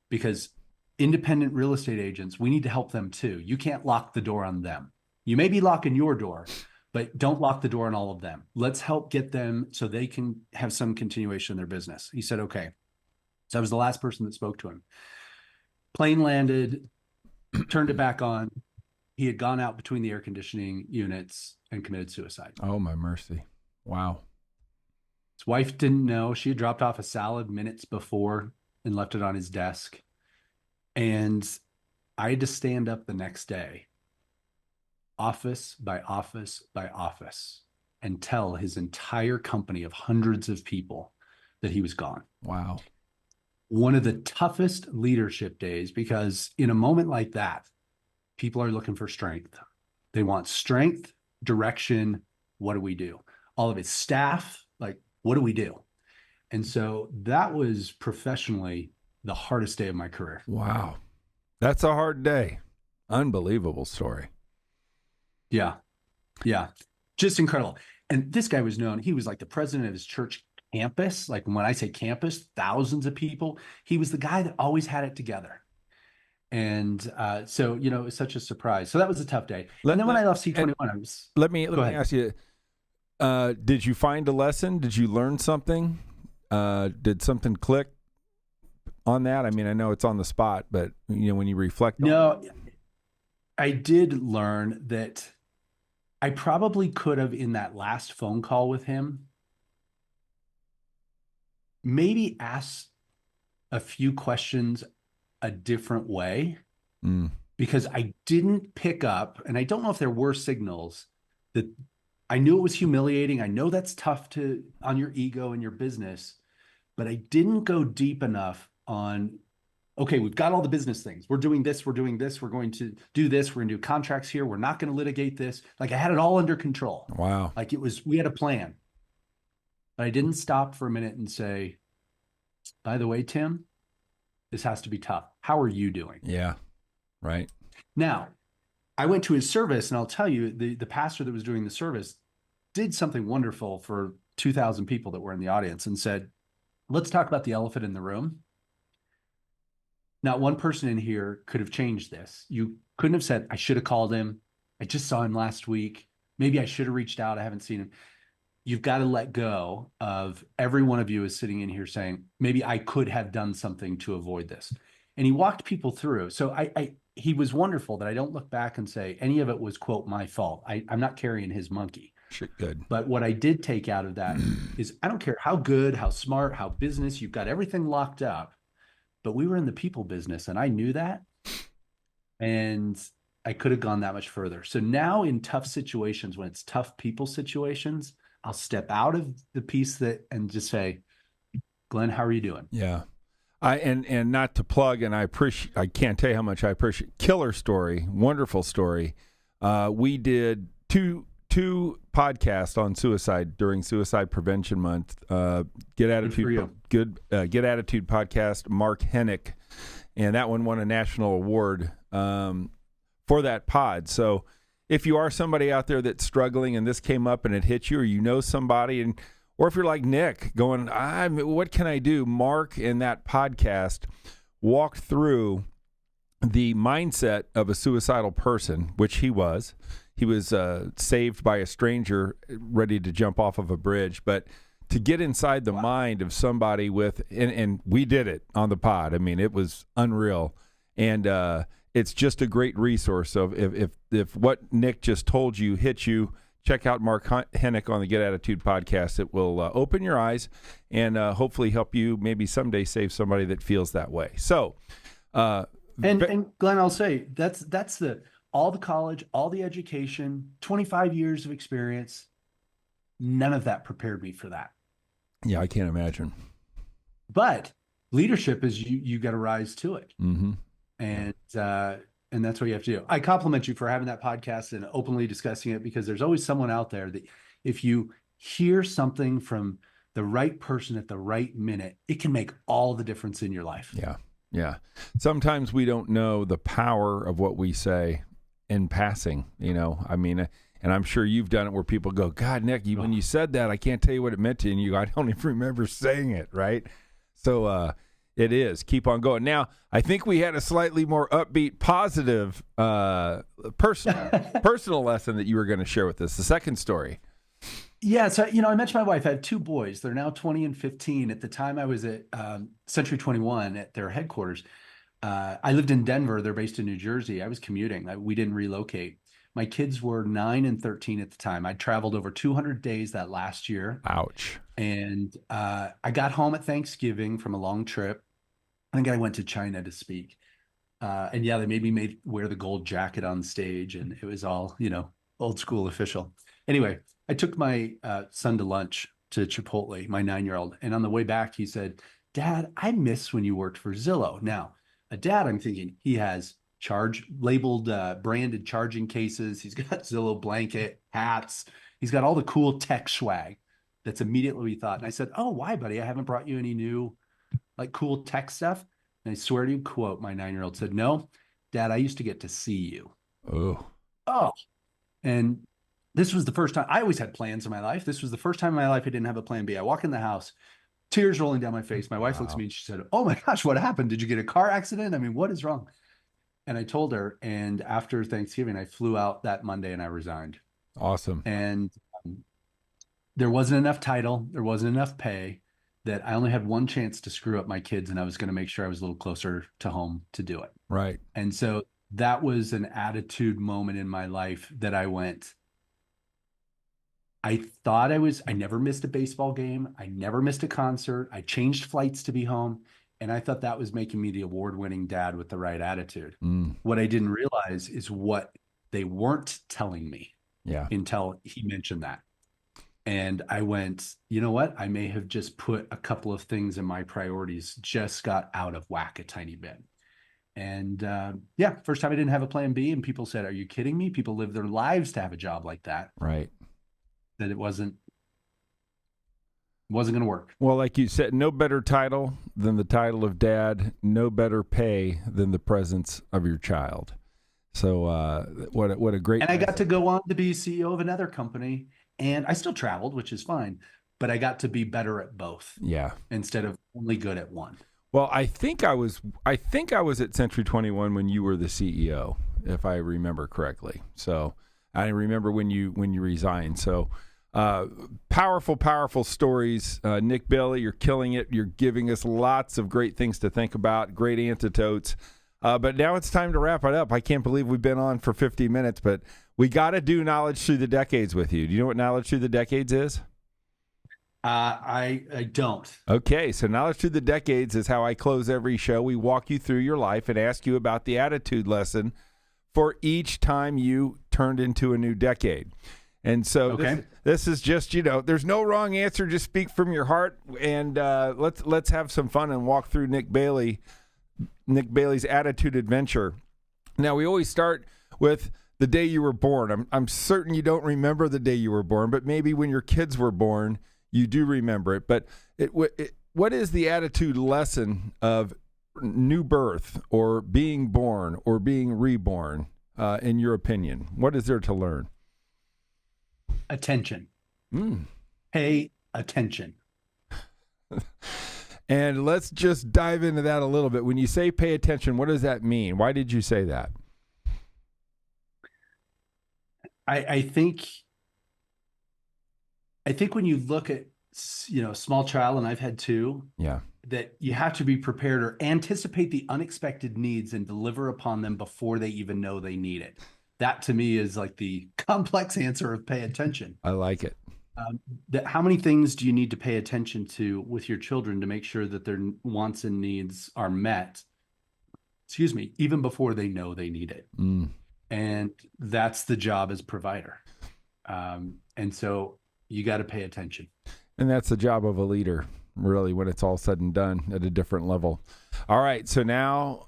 [SPEAKER 2] because independent real estate agents, we need to help them too. You can't lock the door on them. You may be locking your door, but don't lock the door on all of them. Let's help get them so they can have some continuation in their business. He said, okay. So I was the last person that spoke to him. Plane landed, turned it back on. He had gone out between the air conditioning units and committed suicide.
[SPEAKER 1] Oh, my mercy. Wow.
[SPEAKER 2] His wife didn't know. She had dropped off a salad minutes before and left it on his desk. And I had to stand up the next day, office by office by office, and tell his entire company of hundreds of people that he was gone.
[SPEAKER 1] Wow.
[SPEAKER 2] One of the toughest leadership days, because in a moment like that, people are looking for strength. They want strength, direction. What do we do? All of his staff, like, what do we do? And so that was professionally the hardest day of my career.
[SPEAKER 1] Wow. That's a hard day. Unbelievable story.
[SPEAKER 2] Yeah. Just incredible. And this guy was known. He was like the president of his church campus. Like, when I say campus, thousands of people. He was the guy that always had it together. And so, it was such a surprise. So that was a tough day. And then when I left C21, I was...
[SPEAKER 1] Let me ask you, did you find a lesson? Did you learn something Did something click on that? I mean, I know it's on the spot, but when you reflect on
[SPEAKER 2] No, I did learn that I probably could have, in that last phone call with him, maybe asked a few questions a different way, because I didn't pick up, and I don't know if there were signals that I knew it was humiliating. I know that's tough on your ego and your business, but I didn't go deep enough on, okay, we've got all the business things. We're doing this. We're doing this. We're going to do this. We're going to do contracts here. We're not going to litigate this. Like, I had it all under control.
[SPEAKER 1] Wow.
[SPEAKER 2] Like, we had a plan. But I didn't stop for a minute and say, by the way, Tim, this has to be tough. How are you doing?
[SPEAKER 1] Yeah. Right.
[SPEAKER 2] Now, I went to his service, and I'll tell you, the pastor that was doing the service did something wonderful for 2,000 people that were in the audience and said, let's talk about the elephant in the room. Not one person in here could have changed this. You couldn't have said, I should have called him. I just saw him last week. Maybe I should have reached out. I haven't seen him. You've got to let go of, every one of you is sitting in here saying, maybe I could have done something to avoid this. And he walked people through. So he was wonderful that I don't look back and say any of it was, quote, my fault. I'm not carrying his monkey.
[SPEAKER 1] Good.
[SPEAKER 2] But what I did take out of that is, I don't care how good, how smart, how business, you've got everything locked up. But we were in the people business, and I knew that. And I could have gone that much further. So now in tough situations, when it's tough people situations, I'll step out of the piece and just say, Glenn, how are you doing?
[SPEAKER 1] Yeah. And not to plug, and I can't tell you how much I appreciate, killer story, wonderful story. We did two podcasts on suicide during Suicide Prevention Month. Get Attitude podcast, Mark Hennick, and that one won a national award for that pod. So if you are somebody out there that's struggling and this came up and it hit you, or you know somebody, or if you're like Nick going, what can I do? Mark in that podcast walked through the mindset of a suicidal person, which he was. He was saved by a stranger ready to jump off of a bridge. But to get inside the mind of somebody and we did it on the pod. I mean, it was unreal. And it's just a great resource. So if what Nick just told you hit you, check out Mark Hennick on the Get Attitude podcast. It will open your eyes and hopefully help you maybe someday save somebody that feels that way. So,
[SPEAKER 2] and Glenn, I'll say that's all the college, all the education, 25 years of experience. None of that prepared me for that.
[SPEAKER 1] Yeah, I can't imagine.
[SPEAKER 2] But leadership is you got to rise to it.
[SPEAKER 1] Mm-hmm.
[SPEAKER 2] And that's what you have to do. I compliment you for having that podcast and openly discussing it, because there's always someone out there that if you hear something from the right person at the right minute, it can make all the difference in your life.
[SPEAKER 1] Yeah. Yeah. Sometimes we don't know the power of what we say in passing, I mean, and I'm sure you've done it where people go, God, Nick, when you said that, I can't tell you what it meant to you. And you go, I don't even remember saying it. Right. So, it is. Keep on going. Now, I think we had a slightly more upbeat, positive, personal lesson that you were going to share with us. The second story.
[SPEAKER 2] Yeah. So, I mentioned my wife. I have two boys. They're now 20 and 15. At the time I was at Century 21 at their headquarters. I lived in Denver. They're based in New Jersey. I was commuting. We didn't relocate. My kids were 9 and 13 at the time. I traveled over 200 days that last year.
[SPEAKER 1] Ouch.
[SPEAKER 2] And I got home at Thanksgiving from a long trip. I think I went to China to speak. And yeah, they made me wear the gold jacket on stage, and it was all, old school official. Anyway, I took my son to lunch to Chipotle, my 9-year-old. And on the way back, he said, Dad, I miss when you worked for Zillow. Now, a dad, I'm thinking he has labeled, branded charging cases. He's got Zillow blanket, hats. He's got all the cool tech swag. That's immediately what we thought. And I said, oh, why, buddy? I haven't brought you any new cool tech stuff. And I swear to you, quote, my 9-year-old said, no, Dad, I used to get to see you. Oh. And this was the first time. I always had plans in my life. This was the first time in my life I didn't have a plan B. I walk in the house, tears rolling down my face. My wife looks at me and she said, oh my gosh, what happened? Did you get a car accident? I mean, what is wrong? And I told her, and after Thanksgiving, I flew out that Monday and I resigned.
[SPEAKER 1] Awesome.
[SPEAKER 2] And there wasn't enough title. There wasn't enough pay. that I only had one chance to screw up my kids, and I was going to make sure I was a little closer to home to do it.
[SPEAKER 1] Right.
[SPEAKER 2] And so that was an attitude moment in my life that I went, I never missed a baseball game. I never missed a concert. I changed flights to be home. And I thought that was making me the award-winning dad with the right attitude. What I didn't realize is what they weren't telling me until he mentioned that. And I went, you know what? I may have just put a couple of things in my priorities, just got out of whack a tiny bit. And first time I didn't have a plan B, and people said, are you kidding me? People live their lives to have a job like that.
[SPEAKER 1] Right.
[SPEAKER 2] That it wasn't going to work.
[SPEAKER 1] Well, like you said, no better title than the title of dad, no better pay than the presence of your child. So what a great...
[SPEAKER 2] And I got to go on to be CEO of another company, and I still traveled, which is fine, but I got to be better at both.
[SPEAKER 1] Yeah.
[SPEAKER 2] Instead of only good at one.
[SPEAKER 1] Well, I think I was at Century 21 when you were the CEO, if I remember correctly. So I remember when you resigned. So powerful stories. Nick Bailey, you're killing it. You're giving us lots of great things to think about, great antidotes. But now it's time to wrap it up. I can't believe we've been on for 50 minutes, but we got to do Knowledge Through the Decades with you. Do you know what Knowledge Through the Decades is?
[SPEAKER 2] I don't.
[SPEAKER 1] Okay, so Knowledge Through the Decades is how I close every show. We walk you through your life and ask you about the attitude lesson for each time you turned into a new decade. And so this is just, there's no wrong answer. Just speak from your heart, and let's have some fun and walk through Nick Bailey's attitude adventure. Now, we always start with the day you were born. I'm certain you don't remember the day you were born, but maybe when your kids were born, you do remember it. But what is the attitude lesson of new birth or being born or being reborn, in your opinion? What is there to learn?
[SPEAKER 2] Attention. Pay attention.
[SPEAKER 1] And let's just dive into that a little bit. When you say pay attention, what does that mean? Why did you say that?
[SPEAKER 2] I think when you look at, small child, and I've had two, that you have to be prepared or anticipate the unexpected needs and deliver upon them before they even know they need it. That to me is like the complex answer of pay attention.
[SPEAKER 1] I like it.
[SPEAKER 2] How many things do you need to pay attention to with your children to make sure that their wants and needs are met, even before they know they need it? And that's the job as provider. And so you got to pay attention.
[SPEAKER 1] And that's the job of a leader, really, when it's all said and done at a different level. All right, so now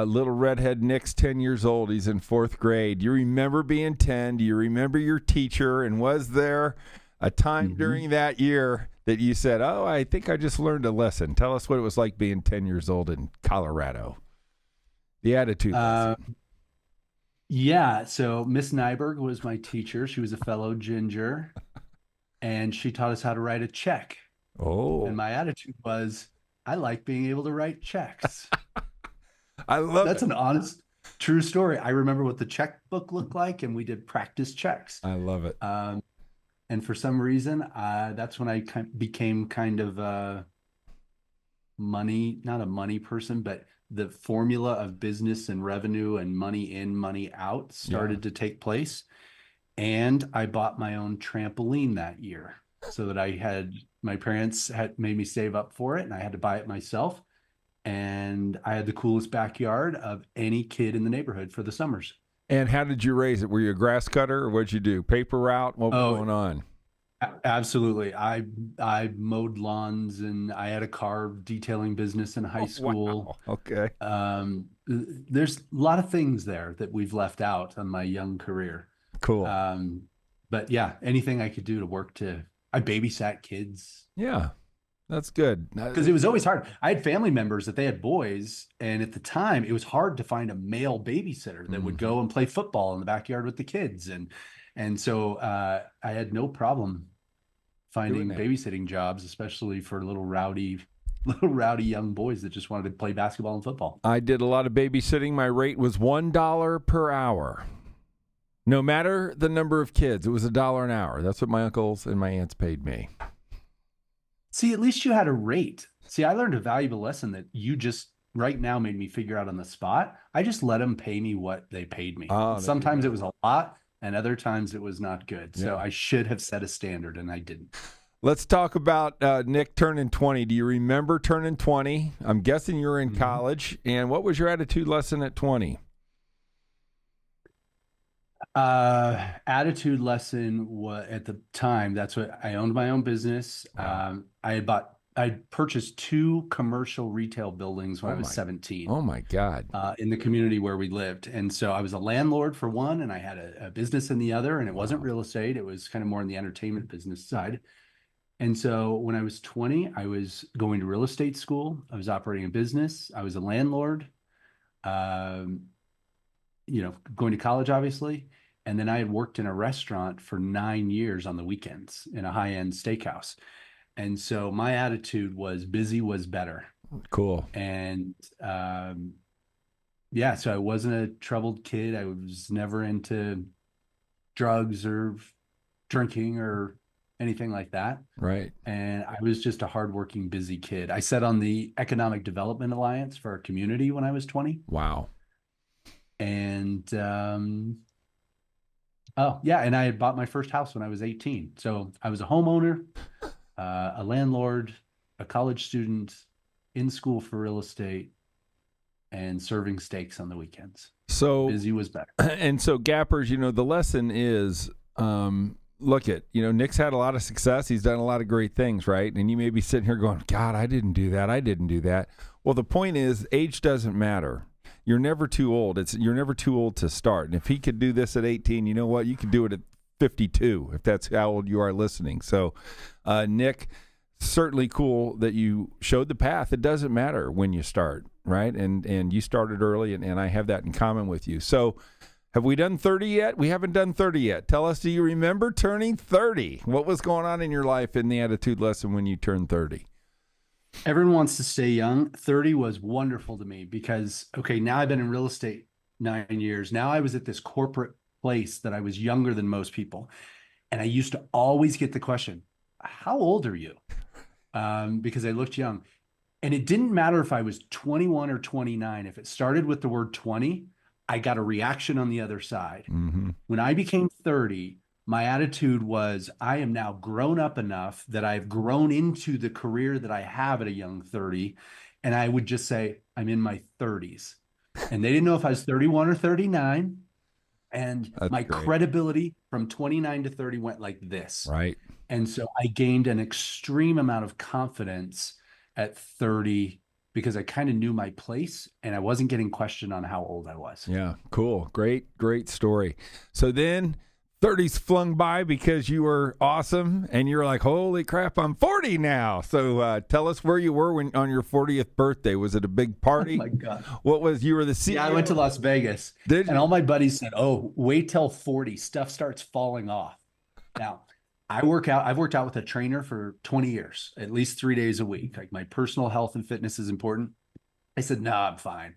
[SPEAKER 1] little redhead Nick's 10 years old. He's in 4th grade. Do you remember being 10? Do you remember your teacher? And was there a time during that year that you said, oh, I think I just learned a lesson? Tell us what it was like being 10 years old in Colorado. The attitude lesson.
[SPEAKER 2] Yeah, so Miss Nyberg was my teacher. She was a fellow ginger, and she taught us how to write a check.
[SPEAKER 1] Oh.
[SPEAKER 2] And my attitude was, I like being able to write checks.
[SPEAKER 1] I love
[SPEAKER 2] That's an honest, true story. I remember what the checkbook looked like, and we did practice checks.
[SPEAKER 1] I love it.
[SPEAKER 2] And for some reason, that's when I became kind of not a money person, but the formula of business and revenue and money in, money out started to take place. And I bought my own trampoline that year so that my parents had made me save up for it, and I had to buy it myself. And I had the coolest backyard of any kid in the neighborhood for the summers.
[SPEAKER 1] And how did you raise it? Were you a grass cutter, or what'd you do? Paper route? What was going on?
[SPEAKER 2] Absolutely. I mowed lawns, and I had a car detailing business in high school.
[SPEAKER 1] Wow. Okay.
[SPEAKER 2] There's a lot of things there that we've left out on my young career.
[SPEAKER 1] Cool.
[SPEAKER 2] But yeah, anything I could do to work I babysat kids.
[SPEAKER 1] Yeah, that's good.
[SPEAKER 2] Because it was always hard. I had family members that they had boys, and at the time it was hard to find a male babysitter that would go and play football in the backyard with the kids. And so I had no problem finding babysitting jobs, especially for little rowdy young boys that just wanted to play basketball and football.
[SPEAKER 1] I did a lot of babysitting. My rate was $1 per hour. No matter the number of kids, it was $1 an hour. That's what my uncles and my aunts paid me.
[SPEAKER 2] See, at least you had a rate. See, I learned a valuable lesson that you just right now made me figure out on the spot. I just let them pay me what they paid me.
[SPEAKER 1] Oh, there you
[SPEAKER 2] Sometimes
[SPEAKER 1] go.
[SPEAKER 2] it was a lot, and other times it was not good. So
[SPEAKER 1] Yeah.
[SPEAKER 2] I should have set a standard, and I didn't.
[SPEAKER 1] Let's talk about Nick turning 20. Do you remember turning 20? I'm guessing you were in college. And what was your attitude lesson at 20?
[SPEAKER 2] Attitude lesson was at the time. That's what I owned my own business.
[SPEAKER 1] Wow.
[SPEAKER 2] I purchased 2 commercial retail buildings when I was 17.
[SPEAKER 1] Oh, my God.
[SPEAKER 2] In the community where we lived. And so I was a landlord for one, and I had a business in the other, and it wasn't real estate. It was kind of more in the entertainment business side. And so when I was 20, I was going to real estate school. I was operating a business. I was a landlord, going to college, obviously. And then I had worked in a restaurant for 9 years on the weekends in a high-end steakhouse. And so my attitude was busy was better.
[SPEAKER 1] Cool.
[SPEAKER 2] And so I wasn't a troubled kid. I was never into drugs or drinking or anything like that.
[SPEAKER 1] Right.
[SPEAKER 2] And I was just a hardworking, busy kid. I sat on the Economic Development Alliance for our community when I was 20.
[SPEAKER 1] Wow.
[SPEAKER 2] And and I had bought my first house when I was 18. So I was a homeowner, a landlord, a college student, in school for real estate, and serving steaks on the weekends.
[SPEAKER 1] So
[SPEAKER 2] busy was better.
[SPEAKER 1] And so Gappers, the lesson is, look at, Nick's had a lot of success. He's done a lot of great things, right? And you may be sitting here going, God, I didn't do that. I didn't do that. Well, the point is age doesn't matter. You're never too old. You're never too old to start. And if he could do this at 18, you know what? You could do it at 52 if that's how old you are listening. So, Nick, certainly cool that you showed the path. It doesn't matter when you start, right? And you started early, and I have that in common with you. So have we done 30 yet? We haven't done 30 yet. Tell us, do you remember turning 30? What was going on in your life in the attitude lesson when you turned 30?
[SPEAKER 2] Everyone wants to stay young. 30 was wonderful to me because, now I've been in real estate 9 years. Now I was at this corporate place that I was younger than most people. And I used to always get the question, how old are you? Because I looked young. And it didn't matter if I was 21 or 29. If it started with the word 20, I got a reaction on the other side.
[SPEAKER 1] Mm-hmm.
[SPEAKER 2] When I became 30, my attitude was, I am now grown up enough that I've grown into the career that I have at a young 30. And I would just say, I'm in my 30s. And they didn't know if I was 31 or 39. And
[SPEAKER 1] That's
[SPEAKER 2] my
[SPEAKER 1] great.
[SPEAKER 2] credibility from 29 to 30 went like this.
[SPEAKER 1] Right.
[SPEAKER 2] And so I gained an extreme amount of confidence at 30 because I kind of knew my place and I wasn't getting questioned on how old I was.
[SPEAKER 1] Yeah, cool. Great story. So then 30s flung by because you were awesome and you're like, holy crap, I'm 40 now. So tell us where you were on your 40th birthday. Was it a big party?
[SPEAKER 2] Oh my God.
[SPEAKER 1] You were the CEO?
[SPEAKER 2] Yeah, I went to Las Vegas.
[SPEAKER 1] Did you?
[SPEAKER 2] And all my buddies said, oh, wait till 40, stuff starts falling off. Now, I've worked out with a trainer for 20 years, at least 3 days a week. Like my personal health and fitness is important. I said, no, I'm fine.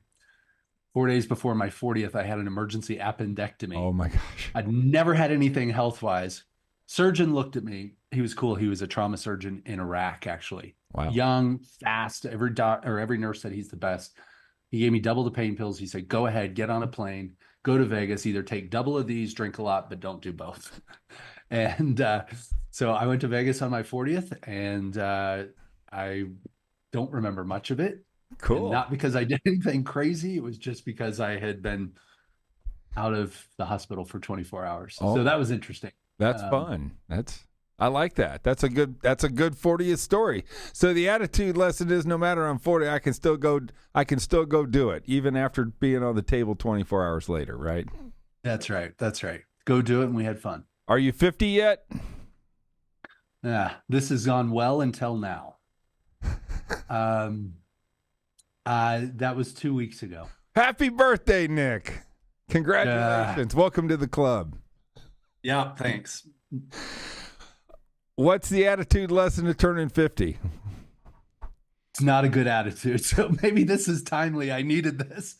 [SPEAKER 2] 4 days before my 40th, I had an emergency appendectomy.
[SPEAKER 1] Oh my gosh.
[SPEAKER 2] I'd never had anything health-wise. Surgeon looked at me. He was cool. He was a trauma surgeon in Iraq, actually.
[SPEAKER 1] Wow.
[SPEAKER 2] Young, fast. Every nurse said he's the best. He gave me double the pain pills. He said, go ahead, get on a plane, go to Vegas, either take double of these, drink a lot, but don't do both. And so I went to Vegas on my 40th, and I don't remember much of it.
[SPEAKER 1] Cool.
[SPEAKER 2] And not because I did anything crazy. It was just because I had been out of the hospital for 24 hours.
[SPEAKER 1] Oh.
[SPEAKER 2] So that was interesting.
[SPEAKER 1] That's fun. I like that. That's a good 40th story. So the attitude lesson is no matter I'm 40, I can still go do it, even after being on the table 24 hours later, right?
[SPEAKER 2] That's right. Go do it, and we had fun.
[SPEAKER 1] Are you 50 yet?
[SPEAKER 2] This has gone well until now. That was 2 weeks ago.
[SPEAKER 1] Happy birthday, Nick. Congratulations. Welcome to the club.
[SPEAKER 2] Yeah, thanks.
[SPEAKER 1] What's the attitude lesson to turning 50?
[SPEAKER 2] It's not a good attitude. So maybe this is timely. I needed this.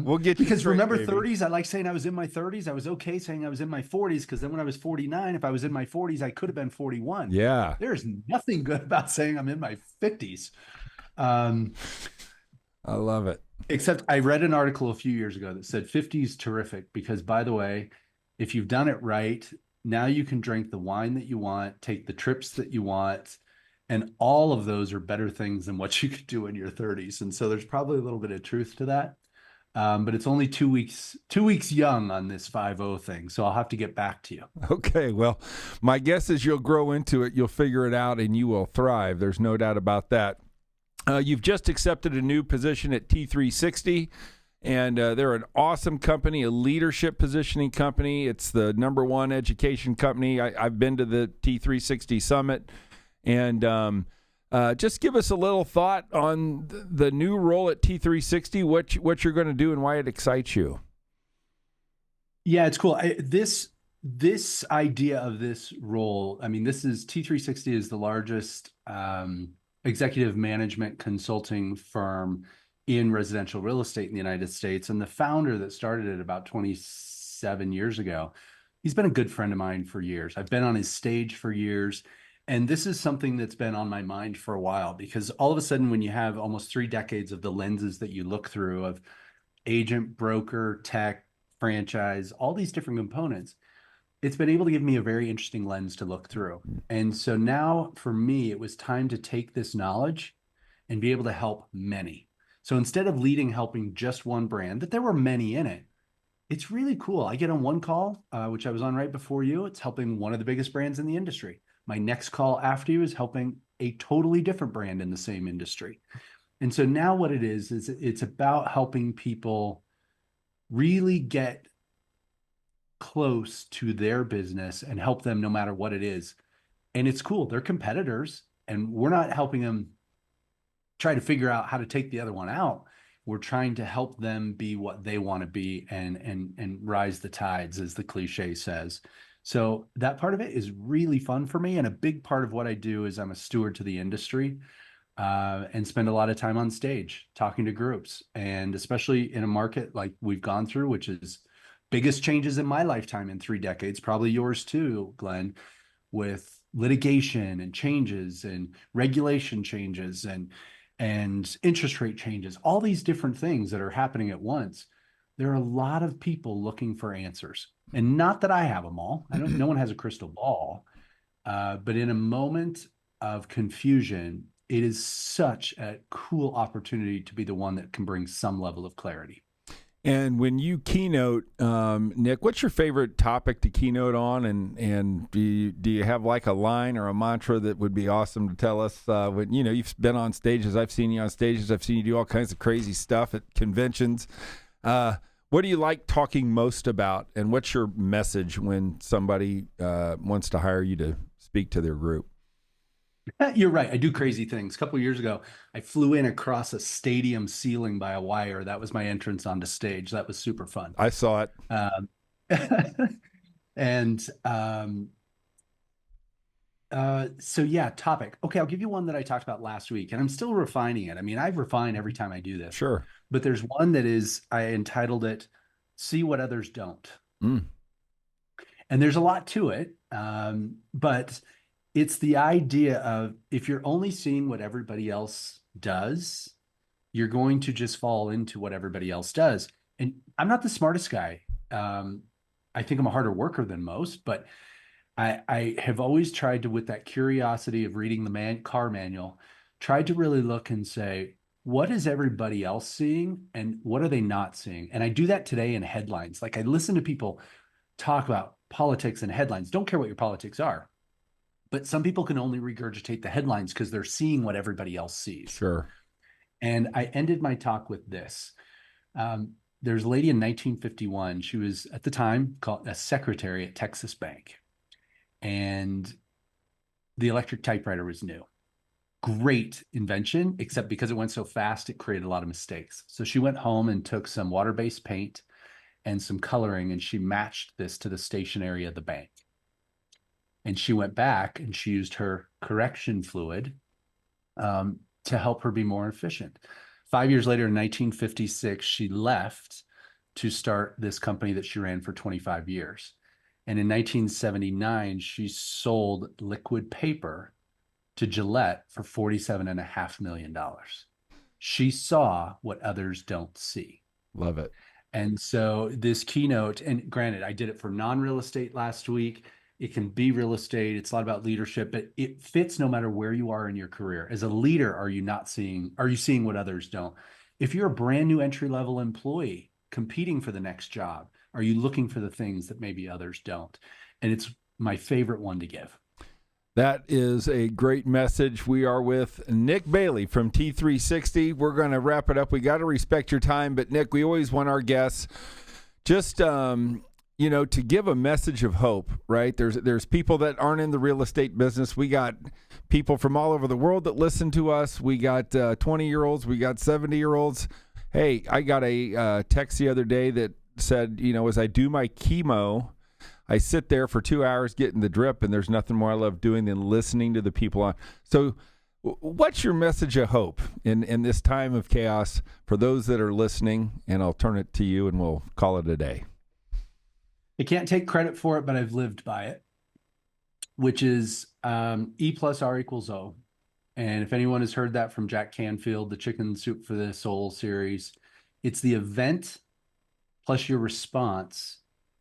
[SPEAKER 1] We'll get you
[SPEAKER 2] Because
[SPEAKER 1] straight,
[SPEAKER 2] remember
[SPEAKER 1] baby.
[SPEAKER 2] 30s, I like saying I was in my 30s. I was okay saying I was in my 40s because then when I was 49, if I was in my 40s, I could have been 41.
[SPEAKER 1] Yeah,
[SPEAKER 2] There's nothing good about saying I'm in my 50s. Um,
[SPEAKER 1] I love it.
[SPEAKER 2] Except I read an article a few years ago that said 50 is terrific because, by the way, if you've done it right, now you can drink the wine that you want, take the trips that you want, and all of those are better things than what you could do in your 30s. And so there's probably a little bit of truth to that. But it's only 2 weeks young on this 5-0 thing. So I'll have to get back to you.
[SPEAKER 1] Okay, well, my guess is you'll grow into it, you'll figure it out, and you will thrive. There's no doubt about that. You've just accepted a new position at T360, and they're an awesome company, a leadership positioning company. It's the #1 education company. I've been to the T360 Summit, and just give us a little thought on the new role at T360, what you're going to do and why it excites you.
[SPEAKER 2] Yeah, it's cool. This idea of this role, I mean, this is T360 is the largest executive management consulting firm in residential real estate in the United States. And the founder that started it about 27 years ago, he's been a good friend of mine for years. I've been on his stage for years. And this is something that's been on my mind for a while because all of a sudden, when you have almost 3 decades of the lenses that you look through of agent, broker, tech, franchise, all these different components, it's been able to give me a very interesting lens to look through. And so now for me, it was time to take this knowledge and be able to help many. So instead of helping just one brand, that there were many in it, it's really cool. I get on one call, which I was on right before you. It's helping one of the biggest brands in the industry. My next call after you is helping a totally different brand in the same industry. And so now what it is it's about helping people really get close to their business and help them no matter what it is. And it's cool. They're competitors, and we're not helping them try to figure out how to take the other one out. We're trying to help them be what they want to be and rise the tides, as the cliche says. So that part of it is really fun for me. And a big part of what I do is I'm a steward to the industry and spend a lot of time on stage talking to groups. And especially in a market like we've gone through, which is biggest changes in my lifetime in 3 decades, probably yours too, Glenn, with litigation and changes and regulation changes and interest rate changes, all these different things that are happening at once. There are a lot of people looking for answers. And not that I have them all. No one has a crystal ball. But in a moment of confusion, it is such a cool opportunity to be the one that can bring some level of clarity.
[SPEAKER 1] And when you keynote, Nick, what's your favorite topic to keynote on? And do you have like a line or a mantra that would be awesome to tell us? When you've been on stages, I've seen you on stages, I've seen you do all kinds of crazy stuff at conventions. What do you like talking most about? And what's your message when somebody wants to hire you to speak to their group?
[SPEAKER 2] You're right. I do crazy things. A couple of years ago, I flew in across a stadium ceiling by a wire. That was my entrance onto stage. That was super fun.
[SPEAKER 1] I saw it.
[SPEAKER 2] And so yeah, topic. Okay, I'll give you one that I talked about last week, and I'm still refining it. I mean, I refine every time I do this.
[SPEAKER 1] Sure.
[SPEAKER 2] But there's one that I entitled it, See What Others Don't. And there's a lot to it. But it's the idea of if you're only seeing what everybody else does, you're going to just fall into what everybody else does. And I'm not the smartest guy. I think I'm a harder worker than most, but I have always tried to, with that curiosity of reading the car manual, tried to really look and say, what is everybody else seeing and what are they not seeing? And I do that today in headlines. Like I listen to people talk about politics and headlines. Don't care what your politics are. But some people can only regurgitate the headlines because they're seeing what everybody else sees.
[SPEAKER 1] Sure.
[SPEAKER 2] And I ended my talk with this. There's a lady in 1951. She was at the time called a secretary at Texas Bank. And the electric typewriter was new. Great invention, except because it went so fast, it created a lot of mistakes. So she went home and took some water-based paint and some coloring, and she matched this to the stationery of the bank. And she went back and she used her correction fluid to help her be more efficient. 5 years later, in 1956, she left to start this company that she ran for 25 years. And in 1979, she sold liquid paper to Gillette for $47.5 million. She saw what others don't see.
[SPEAKER 1] Love it.
[SPEAKER 2] And so this keynote, and granted, I did it for non-real estate last week. It can be real estate. It's a lot about leadership, but it fits no matter where you are in your career. As a leader, are you seeing what others don't? If you're a brand new entry-level employee competing for the next job, are you looking for the things that maybe others don't? And it's my favorite one to give.
[SPEAKER 1] That is a great message. We are with Nick Bailey from T360. We're going to wrap it up. We got to respect your time, but Nick, we always want our guests just, to give a message of hope, right? There's people that aren't in the real estate business. We got people from all over the world that listen to us. We got 20-year-olds. We got 70-year-olds. Hey, I got a text the other day that said, as I do my chemo, I sit there for 2 hours getting the drip, and there's nothing more I love doing than listening to the people on. So what's your message of hope in this time of chaos for those that are listening? And I'll turn it to you, and we'll call it a day.
[SPEAKER 2] I can't take credit for it, but I've lived by it, which is E plus R equals O. And if anyone has heard that from Jack Canfield, the Chicken Soup for the Soul series, it's the event plus your response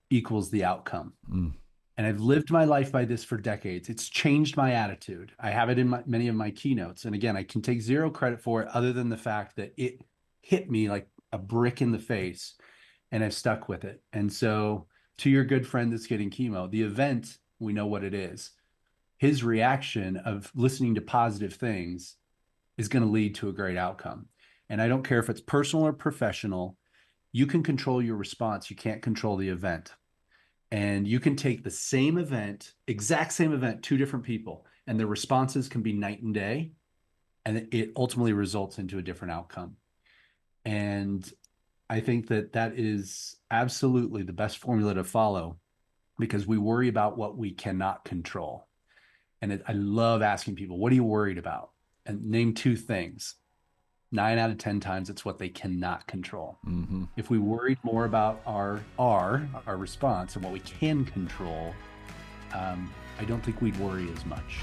[SPEAKER 2] equals the outcome. And I've lived my life by this for decades. It's changed my attitude. I have it in many of my keynotes. And again, I can take zero credit for it other than the fact that it hit me like a brick in the face, and I've stuck with it. And so to your good friend that's getting chemo, the event, we know what it is. His reaction of listening to positive things is going to lead to a great outcome. And I don't care if it's personal or professional, you can control your response. You can't control the event. And you can take the same event, exact same event, two different people, and their responses can be night and day, and it ultimately results into a different outcome. And I think that is absolutely the best formula to follow, because we worry about what we cannot control. And I love asking people, what are you worried about? And name two things. 9 out of 10 times, it's what they cannot control.
[SPEAKER 1] Mm-hmm.
[SPEAKER 2] If we worried more about our response and what we can control, I don't think we'd worry as much.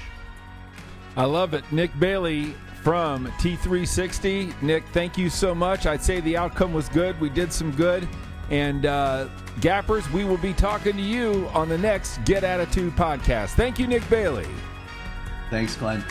[SPEAKER 1] I love it. Nick Bailey from T360. Nick, thank you so much. I'd say the outcome was good. We did some good. And Gappers, we will be talking to you on the next Get Attitude podcast. Thank you, Nick Bailey.
[SPEAKER 2] Thanks, Glenn.